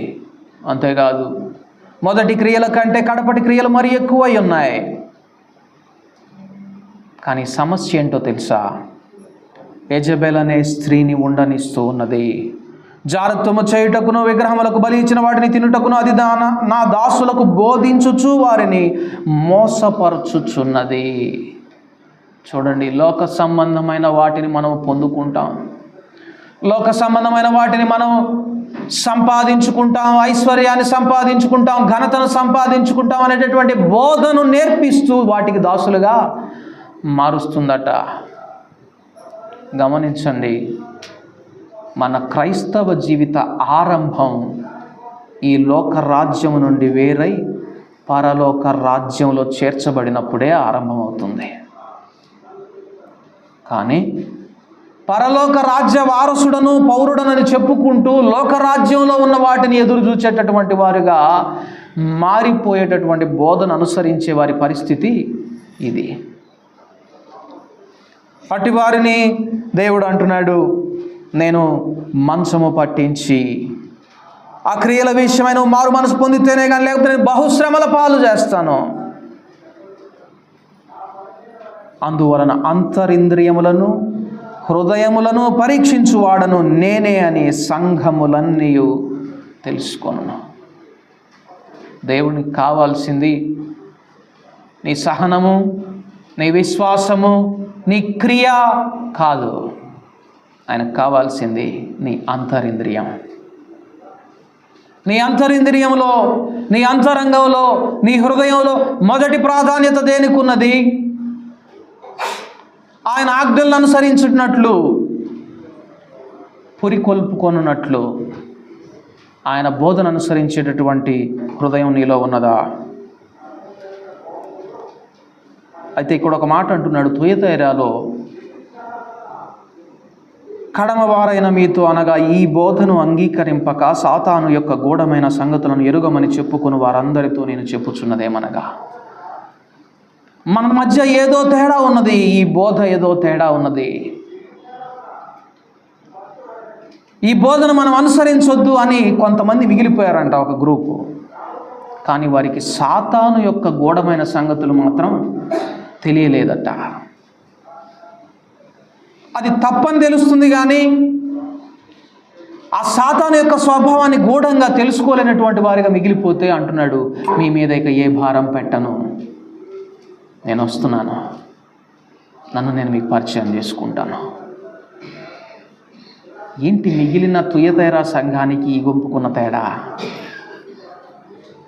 అంతేకాదు, మొదటి క్రియల కంటే కడపటి క్రియలు మరి ఎక్కువై ఉన్నాయి. కానీ సమస్య ఏంటో తెలుసా? యెజబెల్ అనే స్త్రీని ఉండనిస్తూ ఉన్నది. జారత్వము చేయుటకును, విగ్రహములకు బలి ఇచ్చిన వాటిని తినుటకును అది నా దాసులకు బోధించుచు వారిని మోసపరచుచున్నది. చూడండి, లోక సంబంధమైన వాటిని మనం పొందుకుంటాం, లోక సంబంధమైన వాటిని మనం సంపాదించుకుంటాం, ఐశ్వర్యాన్ని సంపాదించుకుంటాం, ఘనతను సంపాదించుకుంటాం అనేటటువంటి బోధను నేర్పిస్తూ వాటికి దాసులుగా మారుస్తుందట. గమనించండి, మన క్రైస్తవ జీవిత ఆరంభం ఈ లోక రాజ్యము నుండి వేరై పరలోక రాజ్యంలో చేర్చబడినప్పుడే ఆరంభమవుతుంది. కానీ పరలోక రాజ్య వారసుడను పౌరుడనని చెప్పుకుంటూ లోకరాజ్యంలో ఉన్న వాటిని ఎదురు చూచేటటువంటి వారుగా మారిపోయేటటువంటి బోధన అనుసరించే వారి పరిస్థితి ఇది. అట్టి వారిని దేవుడు అంటున్నాడు, నేను మంచము పట్టించి ఆ క్రియల విషయమై నువ్వు మారు మనసు పొందితేనే కానీ, లేకపోతే నేను బహుశ్రమల పాలు చేస్తాను. అందువలన అంతరింద్రియములను హృదయములను పరీక్షించువాడను నేనే అని సంఘములన్నీ తెలుసుకొను. దేవునికి కావాల్సింది నీ సహనము, నీ విశ్వాసము, నీ క్రియ కాదు. ఆయనకు కావాల్సింది నీ అంతరింద్రియం. నీ అంతరింద్రియంలో, నీ అంతరంగంలో, నీ హృదయంలో మొదటి ప్రాధాన్యత దేనికి ఉన్నది? ఆయన ఆజ్ఞలను అనుసరించున్నట్లు, పురికొల్పుకొనున్నట్లు ఆయన బోధన అనుసరించేటటువంటి హృదయం నీలో ఉన్నదా? అయితే ఇక్కడ ఒక మాట అంటున్నాడు, తుయతైరాలో కడమవారైన మీతో అనగా ఈ బోధను అంగీకరింపక సాతాను యొక్క గూఢమైన సంగతులను ఎరుగమని చెప్పుకుని వారందరితో నేను చెప్పుచున్నదేమనగా, మన మధ్య ఏదో తేడా ఉన్నది, ఈ బోధ ఏదో తేడా ఉన్నది, ఈ బోధన మనం అనుసరించొద్దు అని కొంతమంది మిగిలిపోయారంట, ఒక గ్రూపు. కానీ వారికి సాతాను యొక్క గూఢమైన సంగతులు మాత్రం తెలియలేదట. అది తప్పని తెలుస్తుంది కానీ ఆ సాతాను యొక్క స్వభావాన్ని గూఢంగా తెలుసుకోలేనటువంటి వారిగా మిగిలిపోతే అంటున్నాడు, మీ మీద ఇక ఏ భారం పెట్టను, నేను వస్తున్నాను, నన్ను నేను మీకు పరిచయం చేసుకుంటాను. ఏంటి మిగిలిన తుయతైరా సంఘానికి ఈ గుంపుకున్న తేడా?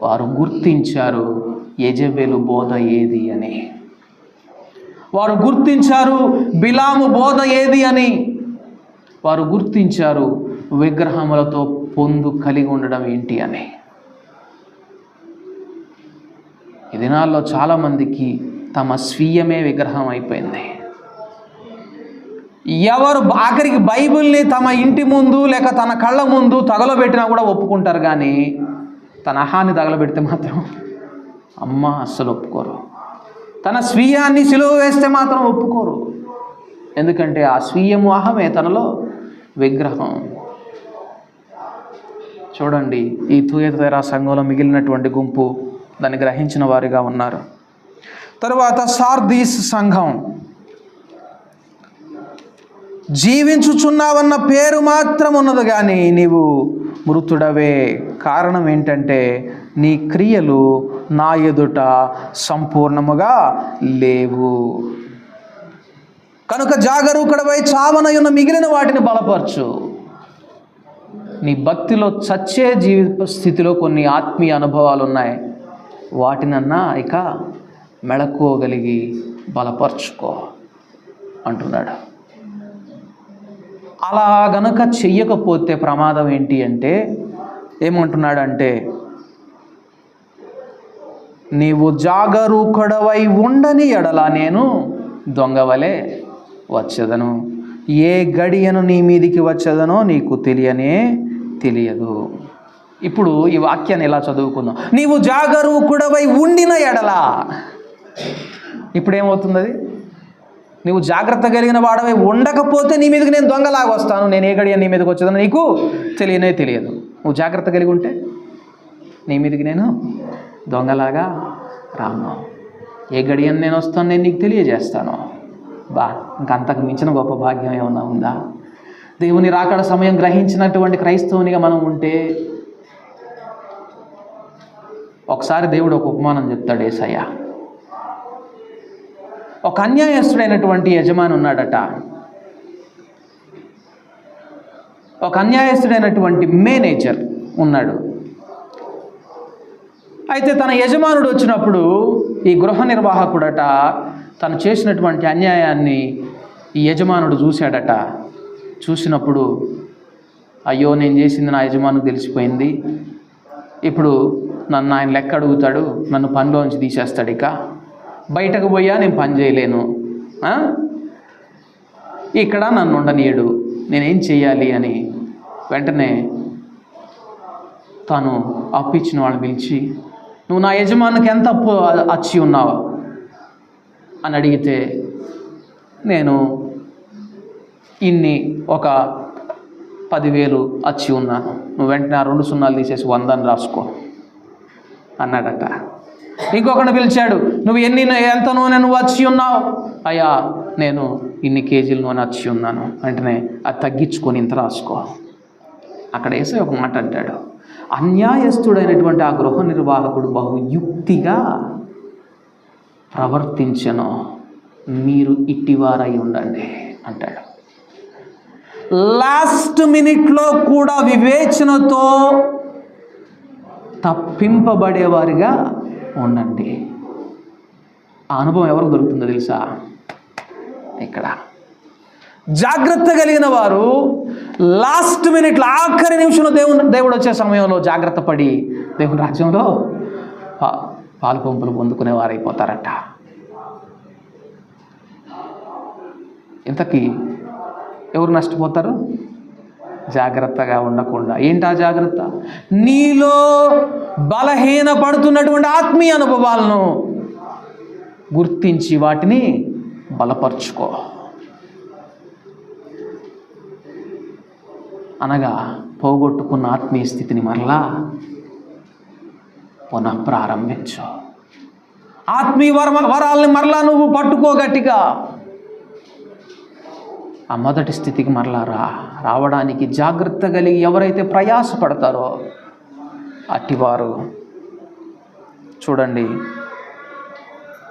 వారు గుర్తించారు యెజెబెలు బోధ ఏది అని. వారు గుర్తించారు బిలాము బోధ ఏది అని. వారు గుర్తించారు విగ్రహములతో పొందు కలిగి ఉండడం ఏంటి అని. ఈ దినాల్లో చాలామందికి తమ స్వీయమే విగ్రహం అయిపోయింది. ఎవరు ఆఖరికి బైబిల్ని తమ ఇంటి ముందు లేక తన కళ్ళ ముందు తగలబెట్టినా కూడా ఒప్పుకుంటారు, కానీ తన అహాన్ని తగలబెడితే మాత్రం అస్సలు ఒప్పుకోరు. తన స్వీయాన్ని సిలువ వేస్తే మాత్రం ఒప్పుకోరు. ఎందుకంటే ఆ స్వీయము అహమే తనలో విగ్రహం. చూడండి, ఈ తుయతైరా సంఘంలో మిగిలినటువంటి గుంపు దాన్ని గ్రహించిన వారిగా ఉన్నారు. తరువాత సార్దీస్ సంఘం, జీవించుచున్నావన్న పేరు మాత్రం ఉన్నది కానీ నీవు మృతుడవే. కారణం ఏంటంటే నీ క్రియలు నా ఎదుట సంపూర్ణముగా లేవు. కనుక జాగరూకుడవై చావనయున్న మిగిలిన వాటిని బలపరచు. నీ భక్తిలో చచ్చే జీవిత స్థితిలో కొన్ని ఆత్మీయ అనుభవాలు ఉన్నాయి, వాటినన్నా ఇక మెళకువగలిగి బలపరుచుకో అంటున్నాడు. అలా గనుక చెయ్యకపోతే ప్రమాదం ఏంటి అంటే, ఏమంటున్నాడంటే, నీవు జాగరూకుడవై ఉండని ఎడల నేను దొంగవలే వచ్చేదను, ఏ గడియను నీ మీదికి వచ్చేదనో నీకు తెలియదు. ఇప్పుడు ఈ వాక్యాన్ని ఎలా చదువుకుందాం? నీవు జాగరూకుడవై ఉండిన ఎడల, ఇప్పుడేమవుతుంది అది? నువ్వు జాగ్రత్త కలిగిన వాడవై ఉండకపోతే నీ మీదకి నేను దొంగలాగా వస్తాను, నేను ఏ గడియ నీ మీదకి వచ్చేదనో నీకు తెలియదు. నువ్వు జాగ్రత్త కలిగి ఉంటే నీ మీదకి నేను దొంగలాగా రాను. ఏ గడియని నేను వస్తాను, నేను నీకు తెలియజేస్తాను. ఇంకంతకు మించిన గొప్ప భాగ్యం ఏమన్నా ఉందా? దేవుని రాకడ సమయం గ్రహించినటువంటి క్రైస్తవునిగా మనం ఉంటే, ఒకసారి దేవుడు ఒక ఉపమానం చెప్తాడు యేసయ్య. ఒక అన్యాయస్తుడైనటువంటి యజమాని ఉన్నాడట. ఒక అన్యాయస్తుడైనటువంటి మేనేజర్ ఉన్నాడు. అయితే తన యజమానుడు వచ్చినప్పుడు ఈ గృహ నిర్వాహకుడట తను చేసినటువంటి అన్యాయాన్ని ఈ యజమానుడు చూశాడట. చూసినప్పుడు, అయ్యో నేను చేసింది నా యజమానుకు తెలిసిపోయింది, ఇప్పుడు నన్ను ఆయన లెక్క అడుగుతాడు, నన్ను పనిలోంచి తీసేస్తాడు, ఇక బయటకు పోయా నేను పని చేయలేను, ఇక్కడ నన్ను ఉండనీయడు, నేనేం చెయ్యాలి అని వెంటనే తను అప్పిచ్చిన వాళ్ళని పిలిచి, నువ్వు నా యజమానికి ఎంత అప్పు అచ్చి ఉన్నావు అని అడిగితే, నేను ఇన్ని ఒక 10,000 వచ్చి ఉన్నాను, నువ్వు వెంటనే ఆ 2 సున్నాలు తీసేసి 100 అని రాసుకో అన్నాడట. ఇంకొకటి పిలిచాడు, నువ్వు ఎంత నూనె నువ్వు వచ్చి ఉన్నావు? అయ్యా నేను ఇన్ని కేజీల నూనె వచ్చి ఉన్నాను. వెంటనే అది తగ్గించుకొని ఇంత రాసుకో. అక్కడ వేసే ఒక మాట అంటాడు, అన్యాయస్తుడైనటువంటి ఆ గృహ నిర్వాహకుడు బహు యుక్తిగా ప్రవర్తించెను, మీరు ఇట్టివారై ఉండండి అంటాడు. లాస్ట్ మినిట్లో కూడా వివేచనతో తప్పింపబడేవారిగా ఉండండి. ఆ అనుభవం ఎవరికి దొరుకుతుందో తెలుసా? ఇక్కడ జాగ్రత్త కలిగిన వారు లాస్ట్ మినిట్లో, ఆఖరి నిమిషంలో దేవుడు వచ్చే సమయంలో జాగ్రత్త పడి దేవుని రాజ్యంలో పాలు పంపులు పొందుకునే వారైపోతారట. ఇంతకీ ఎవరు నష్టపోతారు? జాగ్రత్తగా ఉండకుండా. ఏంటా జాగ్రత్త? నీలో బలహీన పడుతున్నటువంటి ఆత్మీయ అనుభవాలను గుర్తించి వాటిని బలపరుచుకో. అనగా పోగొట్టుకున్న ఆత్మీయ స్థితిని మరలా పునఃప్రారంభించు. ఆత్మీయ వరాలని మరలా నువ్వు పట్టుకో గట్టిగా. ఆ మొదటి స్థితికి మరలా రావడానికి జాగ్రత్త కలిగి ఎవరైతే ప్రయాసపడతారో అట్టివారు చూడండి,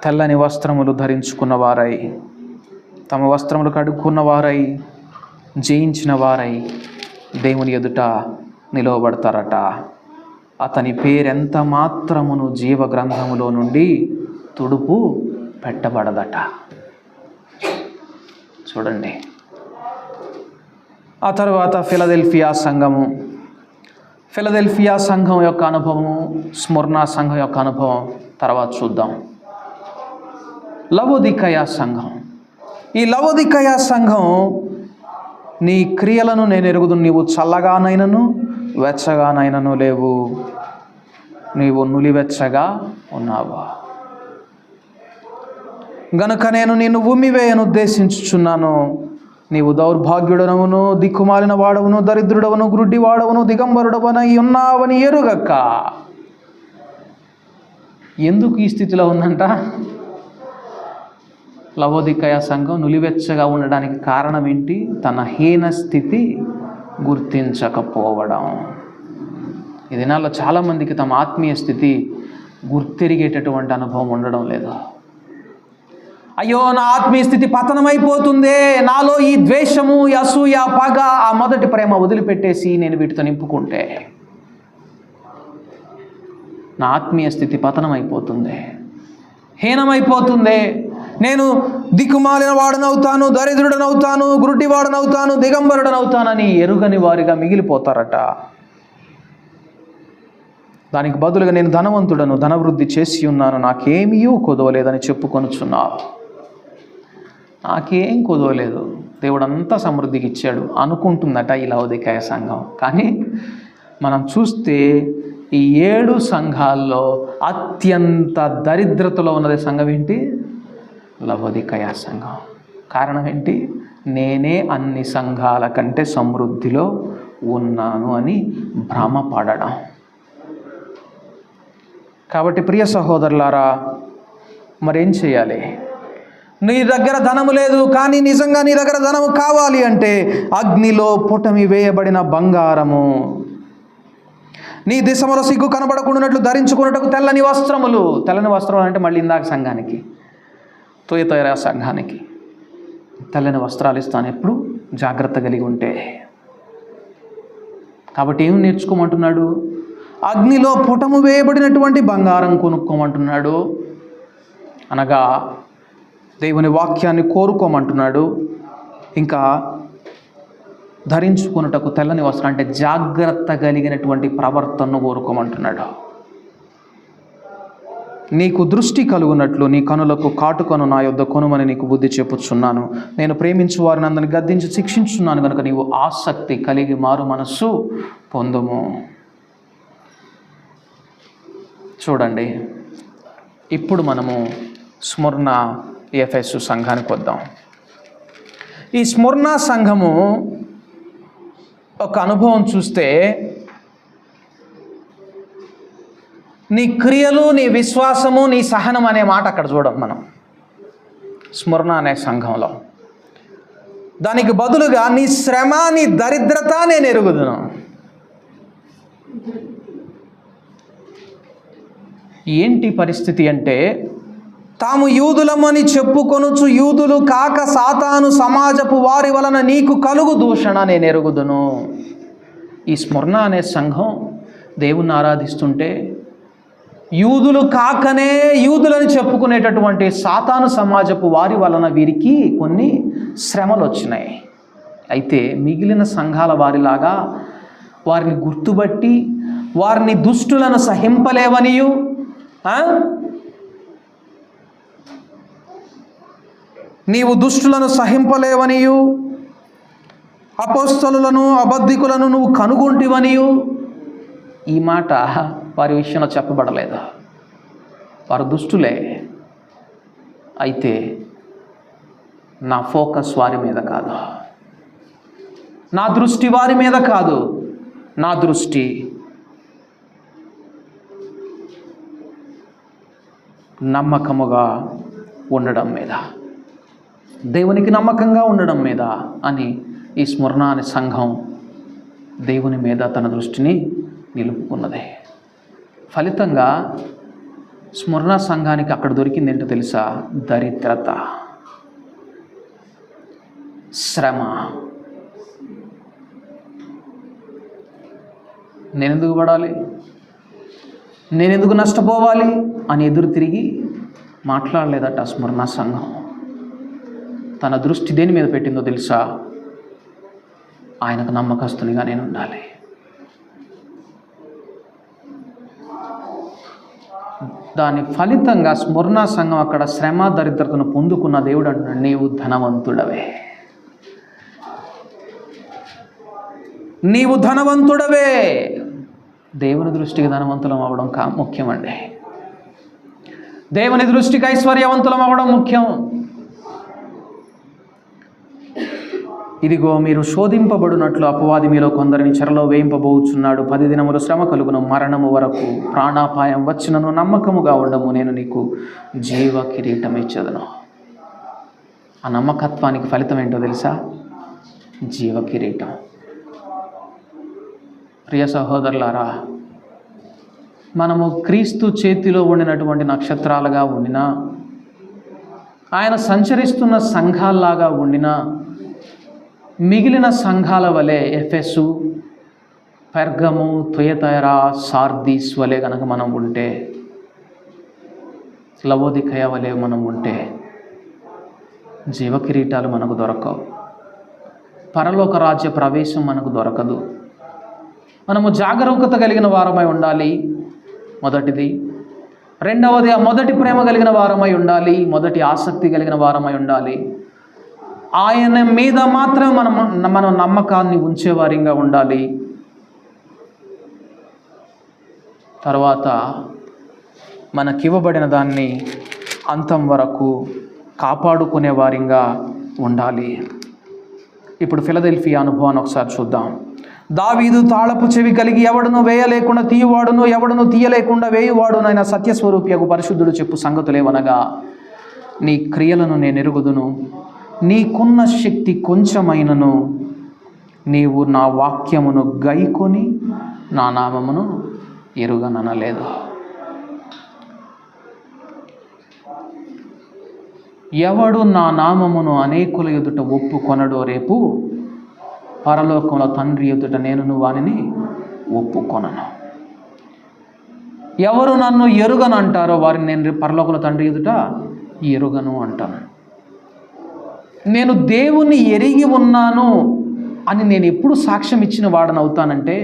తెల్లని వస్త్రములు ధరించుకున్న వారై, తమ వస్త్రములు కడుక్కున్న వారై, జయించిన వారై దేవుని ఎదుట నిలవబడతారట. అతని పేరెంత మాత్రమును జీవ గ్రంథములో నుండి తుడుపు పెట్టబడదట. చూడండి. ఆ తర్వాత ఫిలదెల్ఫియా సంఘం యొక్క అనుభవము, స్ముర్నా సంఘం యొక్క అనుభవం తర్వాత చూద్దాం. లవోదికయ సంఘం. ఈ లవోదికయ సంఘం, నీ క్రియలను నేను ఎరుగుదు, నీవు చల్లగానైనను వెచ్చగానైనను లేవు, నీవు నులివెచ్చగా ఉన్నావు. గనుక నేను నిన్ను ఉమ్మివేయను ఉద్దేశించుచున్నాను. నీవు దౌర్భాగ్యుడనవును, దిక్కుమాలిన వాడవును, దరిద్రుడవను, గ్రుడ్డి వాడవును, దిగంబరుడవనై ఉన్నావని ఎరుగక్క. ఎందుకు ఈ స్థితిలో ఉందంట? లవోదికయ సంఘం నులివెచ్చగా ఉండడానికి కారణం ఏంటి? తన హీన స్థితి గుర్తించకపోవడం. ఈ దినాల్లో చాలామందికి తమ ఆత్మీయ స్థితి గుర్తెరిగేటటువంటి అనుభవం ఉండడం లేదు. అయ్యో, నా ఆత్మీయ స్థితి పతనమైపోతుందే, నాలో ఈ ద్వేషము, ఈ అసూయ, పగ, ఆ మొదటి ప్రేమ వదిలిపెట్టేసి నేను వీటితో నింపుకుంటే నా ఆత్మీయ స్థితి పతనమైపోతుంది, హీనమైపోతుంది. నేను దిక్కుమాలిన వాడనవుతాను, దరిద్రుడనవుతాను, గురుడి వాడనవుతాను, దిగంబరుడనవుతానని ఎరుగని వారిగా మిగిలిపోతారట. దానికి బదులుగా నేను ధనవంతుడను, ధనవృద్ధి చేసి ఉన్నాను, నాకేమీ కొదవలేదని చెప్పుకొనుచున్నావు. నాకేం కొదవలేదు, దేవుడు అంతా సమృద్ధికి ఇచ్చాడు అనుకుంటుందట ఈ లవోదికయ సంఘం. కానీ మనం చూస్తే ఈ 7 సంఘాల్లో అత్యంత దరిద్రతలో ఉన్నది సంఘం ఏంటి? లవోదికయ సంఘం. కారణం ఏంటి? నేనే అన్ని సంఘాల కంటే సమృద్ధిలో ఉన్నాను అని భ్రమపడడం. కాబట్టి ప్రియ సహోదరులారా, మరేం చేయాలి? నీ దగ్గర ధనము లేదు, కానీ నిజంగా నీ దగ్గర ధనము కావాలి అంటే అగ్నిలో పుటమి వేయబడిన బంగారము, నీ దిశములో సిగ్గు కనబడకుండానట్లు ధరించుకున్నట్టుకు తెల్లని వస్త్రములు. తెల్లని వస్త్రములు అంటే మళ్ళీ ఇందాక సంఘానికి, తొయతైరా సంఘానికి తెల్లని వస్త్రాలు ఇస్తాను ఎప్పుడు జాగ్రత్త కలిగి ఉంటే. కాబట్టి ఏం నేర్చుకోమంటున్నాడు? అగ్నిలో పుటము వేయబడినటువంటి బంగారం కొనుక్కోమంటున్నాడు. అనగా దేవుని వాక్యాన్ని కోరుకోమంటున్నాడు. ఇంకా ధరించుకున్నటకు తెల్లని వస్త్రం అంటే జాగ్రత్త కలిగినటువంటి ప్రవర్తనను కోరుకోమంటున్నాడు. నీకు దృష్టి కలుగునట్లు నీ కనులకు కాటుకను నా యొద్ద కొనుమని నీకు బుద్ధి చెప్పుచున్నాను. నేను ప్రేమించు వారిని అందరిని గద్దించి శిక్షించున్నాను కనుక నీవు ఆసక్తి కలిగి మారు మనస్సు పొందుము. చూడండి, ఇప్పుడు మనము స్ముర్నా ఎఫెసు సంఘానికి వద్దాం. ఈ స్ముర్నా సంఘము ఒక అనుభవం చూస్తే, నీ క్రియలు, నీ విశ్వాసము, నీ సహనం అనే మాట అక్కడ చూడం మనం స్మరణ అనే సంఘంలో. దానికి బదులుగా నీ శ్రమ, నీ దరిద్రత నేను ఎరుగుదును. ఏంటి పరిస్థితి అంటే, తాము యూదులమని చెప్పుకొనుచు యూదులు కాక సాతాను సమాజపు వారి వలన నీకు కలుగు దూషణ నేను ఎరుగుదును. ఈ స్మరణ అనే సంఘం దేవుణ్ణి ఆరాధిస్తుంటే, యూదులు కాకనే యూదులని చెప్పుకునేటటువంటి సాతాను సమాజపు వారి వలన వీరికి కొన్ని శ్రమలు వచ్చినాయి. అయితే మిగిలిన సంఘాల వారిలాగా వారిని గుర్తుబట్టి వారిని దుష్టులను సహింపలేవనియు, నీవు దుష్టులను సహింపలేవనియు, అపోస్తలులను అబద్ధికులను నువ్వు కనుగొంటివనియు ఈ మాట వారి విషయంలో చెప్పబడలేదు. వారు దుష్టులే. అయితే నా ఫోకస్ వారి మీద కాదు, నా దృష్టి వారి మీద కాదు, నా దృష్టి నమ్మకముగా ఉండడం మీద, దేవునికి నమ్మకంగా ఉండడం మీద అని ఈ స్మరణ అనే సంఘం దేవుని మీద తన దృష్టిని నిలుపుకున్నది. ఫలితంగా స్మరణ సంఘానికి అక్కడ దొరికింది ఏంటో తెలుసా? దరిద్రత, శ్రమ. నేనెందుకు పడాలి, నేనెందుకు నష్టపోవాలి అని ఎదురు తిరిగి మాట్లాడలేదట స్మరణ సంఘం. తన దృష్టి దేని మీద పెట్టిందో తెలుసా? ఆయనకు నమ్మకస్తునిగా నేను ఉండాలి. దాని ఫలితంగా స్మరణ సంఘం అక్కడ శ్రమ దరిద్రతను పొందుకున్న దేవుడు అంటున్నాడు, నీవు ధనవంతుడవే, నీవు ధనవంతుడవే. దేవుని దృష్టికి ధనవంతులం అవ్వడం ముఖ్యమండి. దేవుని దృష్టికి ఐశ్వర్యవంతులం అవ్వడం ముఖ్యం. ఇదిగో మీరు శోధింపబడినట్లు అపవాది మీలో కొందరిని చెరలో వేయింపబోచున్నాడు. 10 దినములు శ్రమ కలుగును, మరణము వరకు ప్రాణాపాయం వచ్చినను నమ్మకముగా ఉండము, నేను నీకు జీవ కిరీటం ఇచ్చేదను. ఆ నమ్మకత్వానికి ఫలితం ఏంటో తెలుసా? జీవ కిరీటం. ప్రియ సహోదరులారా, మనము క్రీస్తు చేతిలో ఉండినటువంటి నక్షత్రాలుగా ఉండినా, ఆయన సంచరిస్తున్న సంఘాల్లాగా ఉండినా, మిగిలిన సంఘాల వలె ఎఫెసు, పెర్గము, తుయతైరా, సార్దీస్ వలె కనుక మనం ఉంటే, లవోదికయ వలె మనం ఉంటే జీవకిరీటాలు మనకు దొరకవు. పరలోక రాజ్య ప్రవేశం మనకు దొరకదు. మనము జాగరూకత కలిగిన వారమై ఉండాలి, మొదటిది. రెండవది, ఆ మొదటి ప్రేమ కలిగిన వారమై ఉండాలి, మొదటి ఆసక్తి కలిగిన వారమై ఉండాలి. ఆయన మీద మాత్రం మనం నమ్మకాన్ని ఉంచేవారిగా ఉండాలి. తర్వాత మనకివ్వబడిన దాన్ని అంతం వరకు కాపాడుకునే వారిగా ఉండాలి. ఇప్పుడు ఫిలదెల్ఫియా అనుభవాన్ని ఒకసారి చూద్దాం. దావీదు తాళపు చెవి కలిగి ఎవడును వేయలేకుండా తీయవాడును, ఎవడును తీయలేకుండా వేయువాడునైన సత్యస్వరూపియగు పరిశుద్ధుడు చెప్పు సంగతులేవనగా, నీ క్రియలను నేను ఎరుగుదును, నీకున్న శక్తి కొంచెమైనను నీవు నా వాక్యమును గైకొని నా నామమును ఎరుగననలేదు. ఎవడు నా నామమును అనేకుల ఎదుట ఒప్పుకొనడో రేపు పరలోకంలో తండ్రి ఎదుట నేను వానిని ఒప్పుకొనను. ఎవరు నన్ను ఎరుగను అంటారో వారిని నేను పరలోకంలో తండ్రి ఎదుట ఎరుగను అంటాను. నేను దేవుని ఎరిగి ఉన్నాను అని నేను ఎప్పుడు సాక్ష్యం ఇచ్చిన వాడనవుతానంటే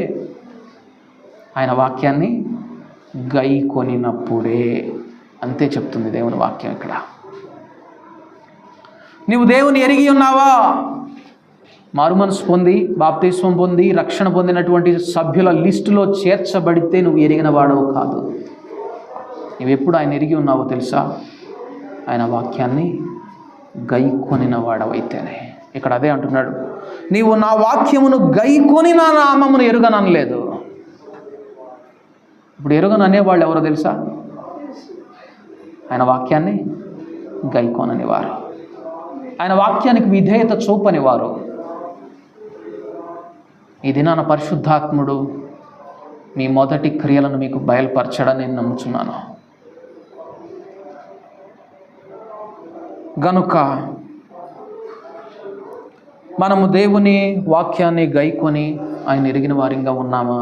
ఆయన వాక్యాన్ని గైకొనినప్పుడే. అంతే చెప్తుంది దేవుని వాక్యం ఇక్కడ. నీవు దేవుని ఎరిగి ఉన్నావా? మారుమనసు పొంది బాప్తిస్వం పొంది రక్షణ పొందినటువంటి సభ్యుల లిస్టులో చేర్చబడితే నువ్వు ఎరిగిన వాడవు కాదు. నువ్వెప్పుడు ఆయన ఎరిగి ఉన్నావో తెలుసా? ఆయన వాక్యాన్ని గైకొనిన వాడవైతేనే. ఇక్కడ అదే అంటున్నాడు, నీవు నా వాక్యమును గైకొని నా నామమును ఎరుగననలేదు. ఇప్పుడు ఎరుగను అనేవాళ్ళు ఎవరో తెలుసా? ఆయన వాక్యాన్ని గైకోననివారు, ఆయన వాక్యానికి విధేయత చూపనివారు. ఈ దినాన పరిశుద్ధాత్ముడు మీ మొదటి క్రియలను మీకు బయలుపరచడని నేను నమ్ముచున్నాను. గనుక మనము దేవుని వాక్యాన్ని గైకొని ఆయన ఎరిగిన వారిగా ఉన్నామా?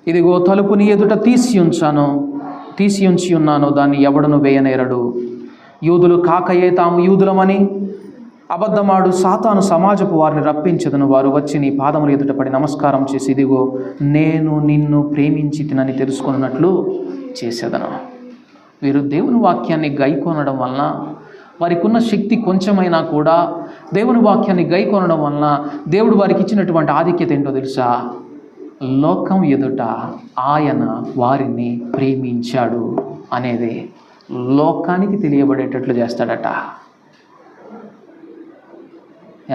ఇదిగో తలుపుని ఎదుట తీసి ఉంచి ఉన్నాను, దాన్ని ఎవడను వేయనేరడు. యూదులు కాకయే తాము యూదులమని అబద్ధమాడు సాతాను సమాజపు వారిని రప్పించదను. వారు వచ్చి నీ పాదముల ఎదుట పడి నమస్కారం చేసి, ఇదిగో నేను నిన్ను ప్రేమించి తినని తెలుసుకున్నట్లు చేసేదను. వీరు దేవుని వాక్యాన్ని గైకొనడం వలన వారికి ఉన్న శక్తి కొంచెమైనా కూడా దేవుని వాక్యాన్ని గైకొనడం వలన దేవుడు వారికి ఇచ్చినటువంటి ఆధిక్యత ఏంటో తెలుసా? లోకం ఎదుట ఆయన వారిని ప్రేమించాడు అనేది లోకానికి తెలియబడేటట్లు చేస్తాడట.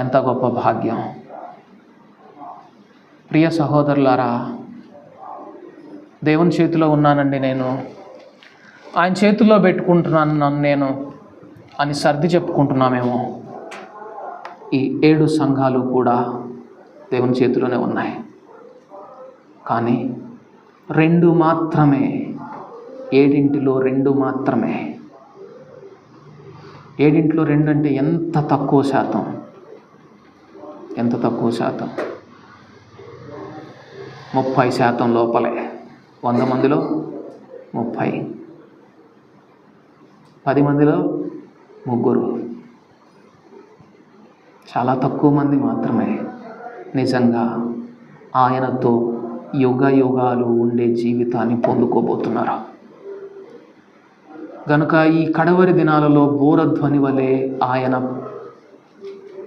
ఎంత గొప్ప భాగ్యం! ప్రియ సహోదరులారా, దేవుని చేతిలో ఉన్నానండి నేను, ఆయన చేతుల్లో పెట్టుకుంటున్నాను నన్ను నేను అని సర్ది చెప్పుకుంటున్నామేమో. ఈ 7 సంఘాలు కూడా దేవుని చేతిలోనే ఉన్నాయి. కానీ 2 మాత్రమే, 7 మాత్రమే. 7 అంటే ఎంత తక్కువ శాతం! 30% లోపలే. 100 మందిలో 30, 10 మందిలో 3. చాలా తక్కువ మంది మాత్రమే నిజంగా ఆయనతో యుగాలు ఉండే జీవితాన్ని పొందుకోబోతున్నారు. గనుక ఈ కడవరి దినాలలో బోరధ్వని వలె ఆయన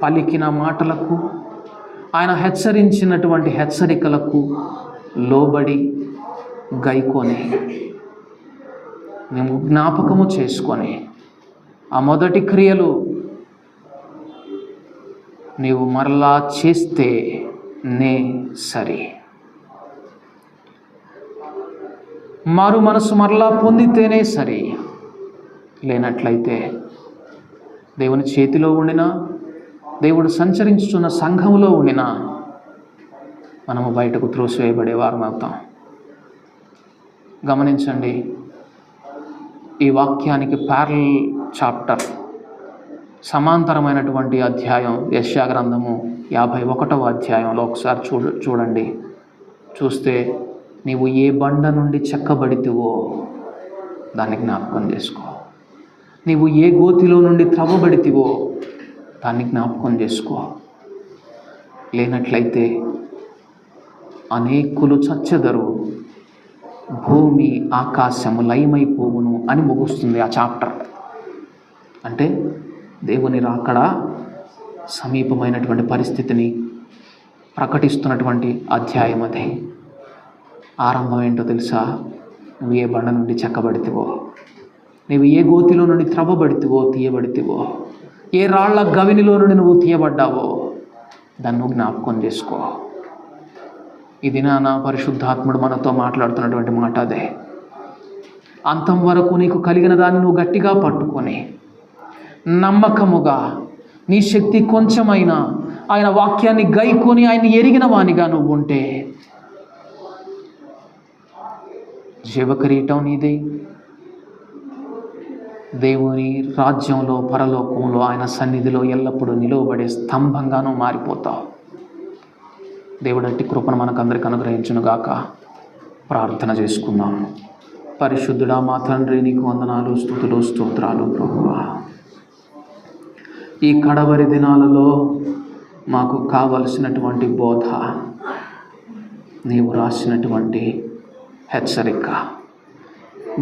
పలికిన మాటలకు, ఆయన హెచ్చరించినటువంటి హెచ్చరికలకు లోబడి గైకొని మేము జ్ఞాపకము చేసుకొని ఆ మొదటి క్రియలు నీవు మరలా చేస్తే నే సరి. మారు మనసు మరలా పొందితేనే సరి. లేనట్లయితే దేవుని చేతిలో ఉండినా, దేవుడు సంచరించుచున్న సంఘంలో ఉండినా మనము బయటకు త్రోసివేయబడేవారం అవుతాం. గమనించండి, ఈ వాక్యానికి ప్యారల్ చాప్టర్, సమాంతరమైనటువంటి అధ్యాయం యెషయా గ్రంథము 51వ అధ్యాయంలో ఒకసారి చూడండి. చూస్తే నీవు ఏ బండ నుండి చెక్కబడితివో దాన్ని జ్ఞాపకం చేసుకో. నీవు ఏ గోతిలో నుండి త్రవ్వబడితివో దాన్ని జ్ఞాపకం చేసుకో. లేనట్లయితే అనేకులు చచ్చెదరు, భూమి ఆకాశము లయమైపోవును అని ముగుస్తుంది ఆ చాప్టర్. అంటే దేవుని రాకడ సమీపమైనటువంటి పరిస్థితిని ప్రకటిస్తున్నటువంటి అధ్యాయం అది. ఆరంభం ఏంటో తెలుసా? నువ్వు ఏ బండ నుండి చెక్కబడితివో, నువ్వు ఏ గోతిలో నుండి తీయబడితివో, ఏ రాళ్ల గవినిలో నుండి నువ్వు తీయబడ్డావో దాన్ని నువ్వు జ్ఞాపకం చేసుకో. ఇది నా పరిశుద్ధాత్ముడు మనతో మాట్లాడుతున్నటువంటి మాట అదే. అంతం వరకు నీకు కలిగిన దాన్ని నువ్వు గట్టిగా పట్టుకొని నమ్మకముగా, నీ శక్తి కొంచెమైనా ఆయన వాక్యాన్ని గైకొని ఆయన ఎరిగిన వానిగా నువ్వు ఉంటే జీవకిరీటం నీదే. దేవుని రాజ్యంలో, పరలోకంలో, ఆయన సన్నిధిలో ఎల్లప్పుడూ నిలువబడే స్తంభంగానూ మారిపోతావు. దేవుడు అట్టి కృపను మనకందరికి అనుగ్రహించునుగాక. ప్రార్థన చేసుకుందాం. పరిశుద్ధుడా మా తండ్రి, నీకు వందనాలు, స్తుతులు, స్తోత్రాలు ప్రభువా. ఈ కడవరి దినాలలో మాకు కావలసినటువంటి బోధ, నీవు రాసినటువంటి హెచ్చరిక,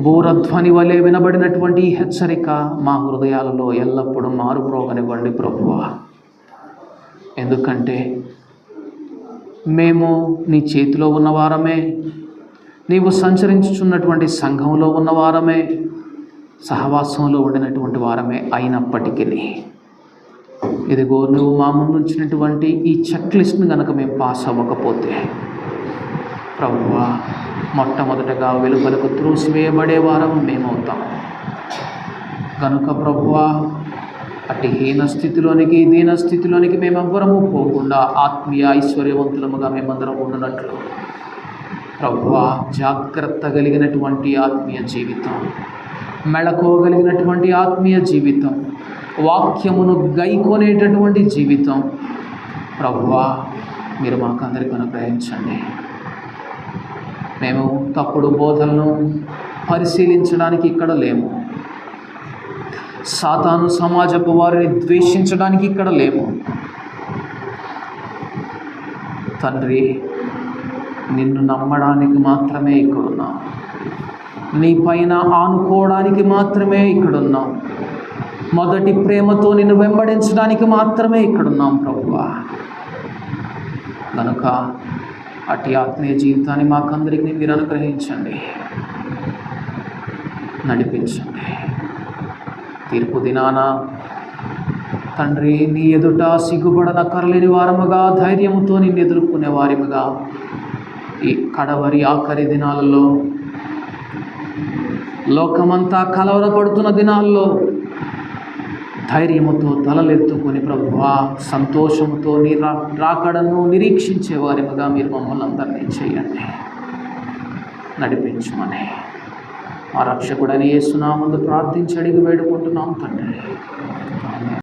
బూరధ్వని వలె వినబడినటువంటి హెచ్చరిక మా హృదయాలలో ఎల్లప్పుడూ మారుప్రోగనివ్వండి ప్రభువా. ఎందుకంటే మేము నీ చేతిలో ఉన్నవారమే, నీవు సంచరించుచున్నటువంటి సంఘంలో ఉన్నవారమే, సహవాసంలో ఉండినటువంటి వారమే అయినప్పటికీ ఇదిగో నువ్వు మా ముందు ఉంచినటువంటి ఈ చెక్ లిస్ట్ని కనుక మేము పాస్ అవ్వకపోతే ప్రభువా, మొట్టమొదటగా వెలుపలకు త్రోసివేయబడే వారం మేమవుతాం. కనుక ప్రభువా, అట్టి హీన స్థితిలోనికి దీన స్థితిలోనికి మేమెవ్వరము పోకుండా ఆత్మీయ ఐశ్వర్యవంతులముగా మేమందరం ఉండినట్లు ప్రభువా, జాగ్రత్త కలిగినటువంటి ఆత్మీయ జీవితం, మెళకోగలిగినటువంటి ఆత్మీయ జీవితం, వాక్యమును గైకొనేటటువంటి జీవితం ప్రభువా మీరు మాకందరికీ అనుగ్రహించండి. మేము తప్పుడు బోధలను పరిశీలించడానికి ఇక్కడ లేము. సాతాను సమాజపు వారిని ద్వేషించడానికి ఇక్కడ లేము. తండ్రి, నిన్ను నమ్మడానికి మాత్రమే ఇక్కడున్నాం. నీ పైన ఆనుకోవడానికి మాత్రమే ఇక్కడున్నాం. మొదటి ప్రేమతో నిన్ను వెంబడించడానికి మాత్రమే ఇక్కడున్నాం ప్రభువా. కనుక అట్టి ఆత్మీయ జీవితాన్ని మాకందరికీ మీరు అనుగ్రహించండి, నడిపించండి. తీర్పు దినాన తండ్రి, నీ ఎదుట సిగ్గుపడనక్కర్లేని వారముగా, ధైర్యముతో నిన్ను ఎదుర్కొనే వారిముగా ఈ కడవరి ఆఖరి దినాలలో, లోకమంతా కలవరపడుతున్న దినాల్లో ధైర్యముతో తలలెత్తుకొని ప్రభువా, సంతోషముతో నీ రాకడను నిరీక్షించే వారిముగా మీరు మమ్మల్ని అందరినీ చేయండి, నడిపించమని మా రక్షకుడని యేసు నామమున ప్రార్థించి అడిగి వేడుకుంటున్నాం తండ్రి.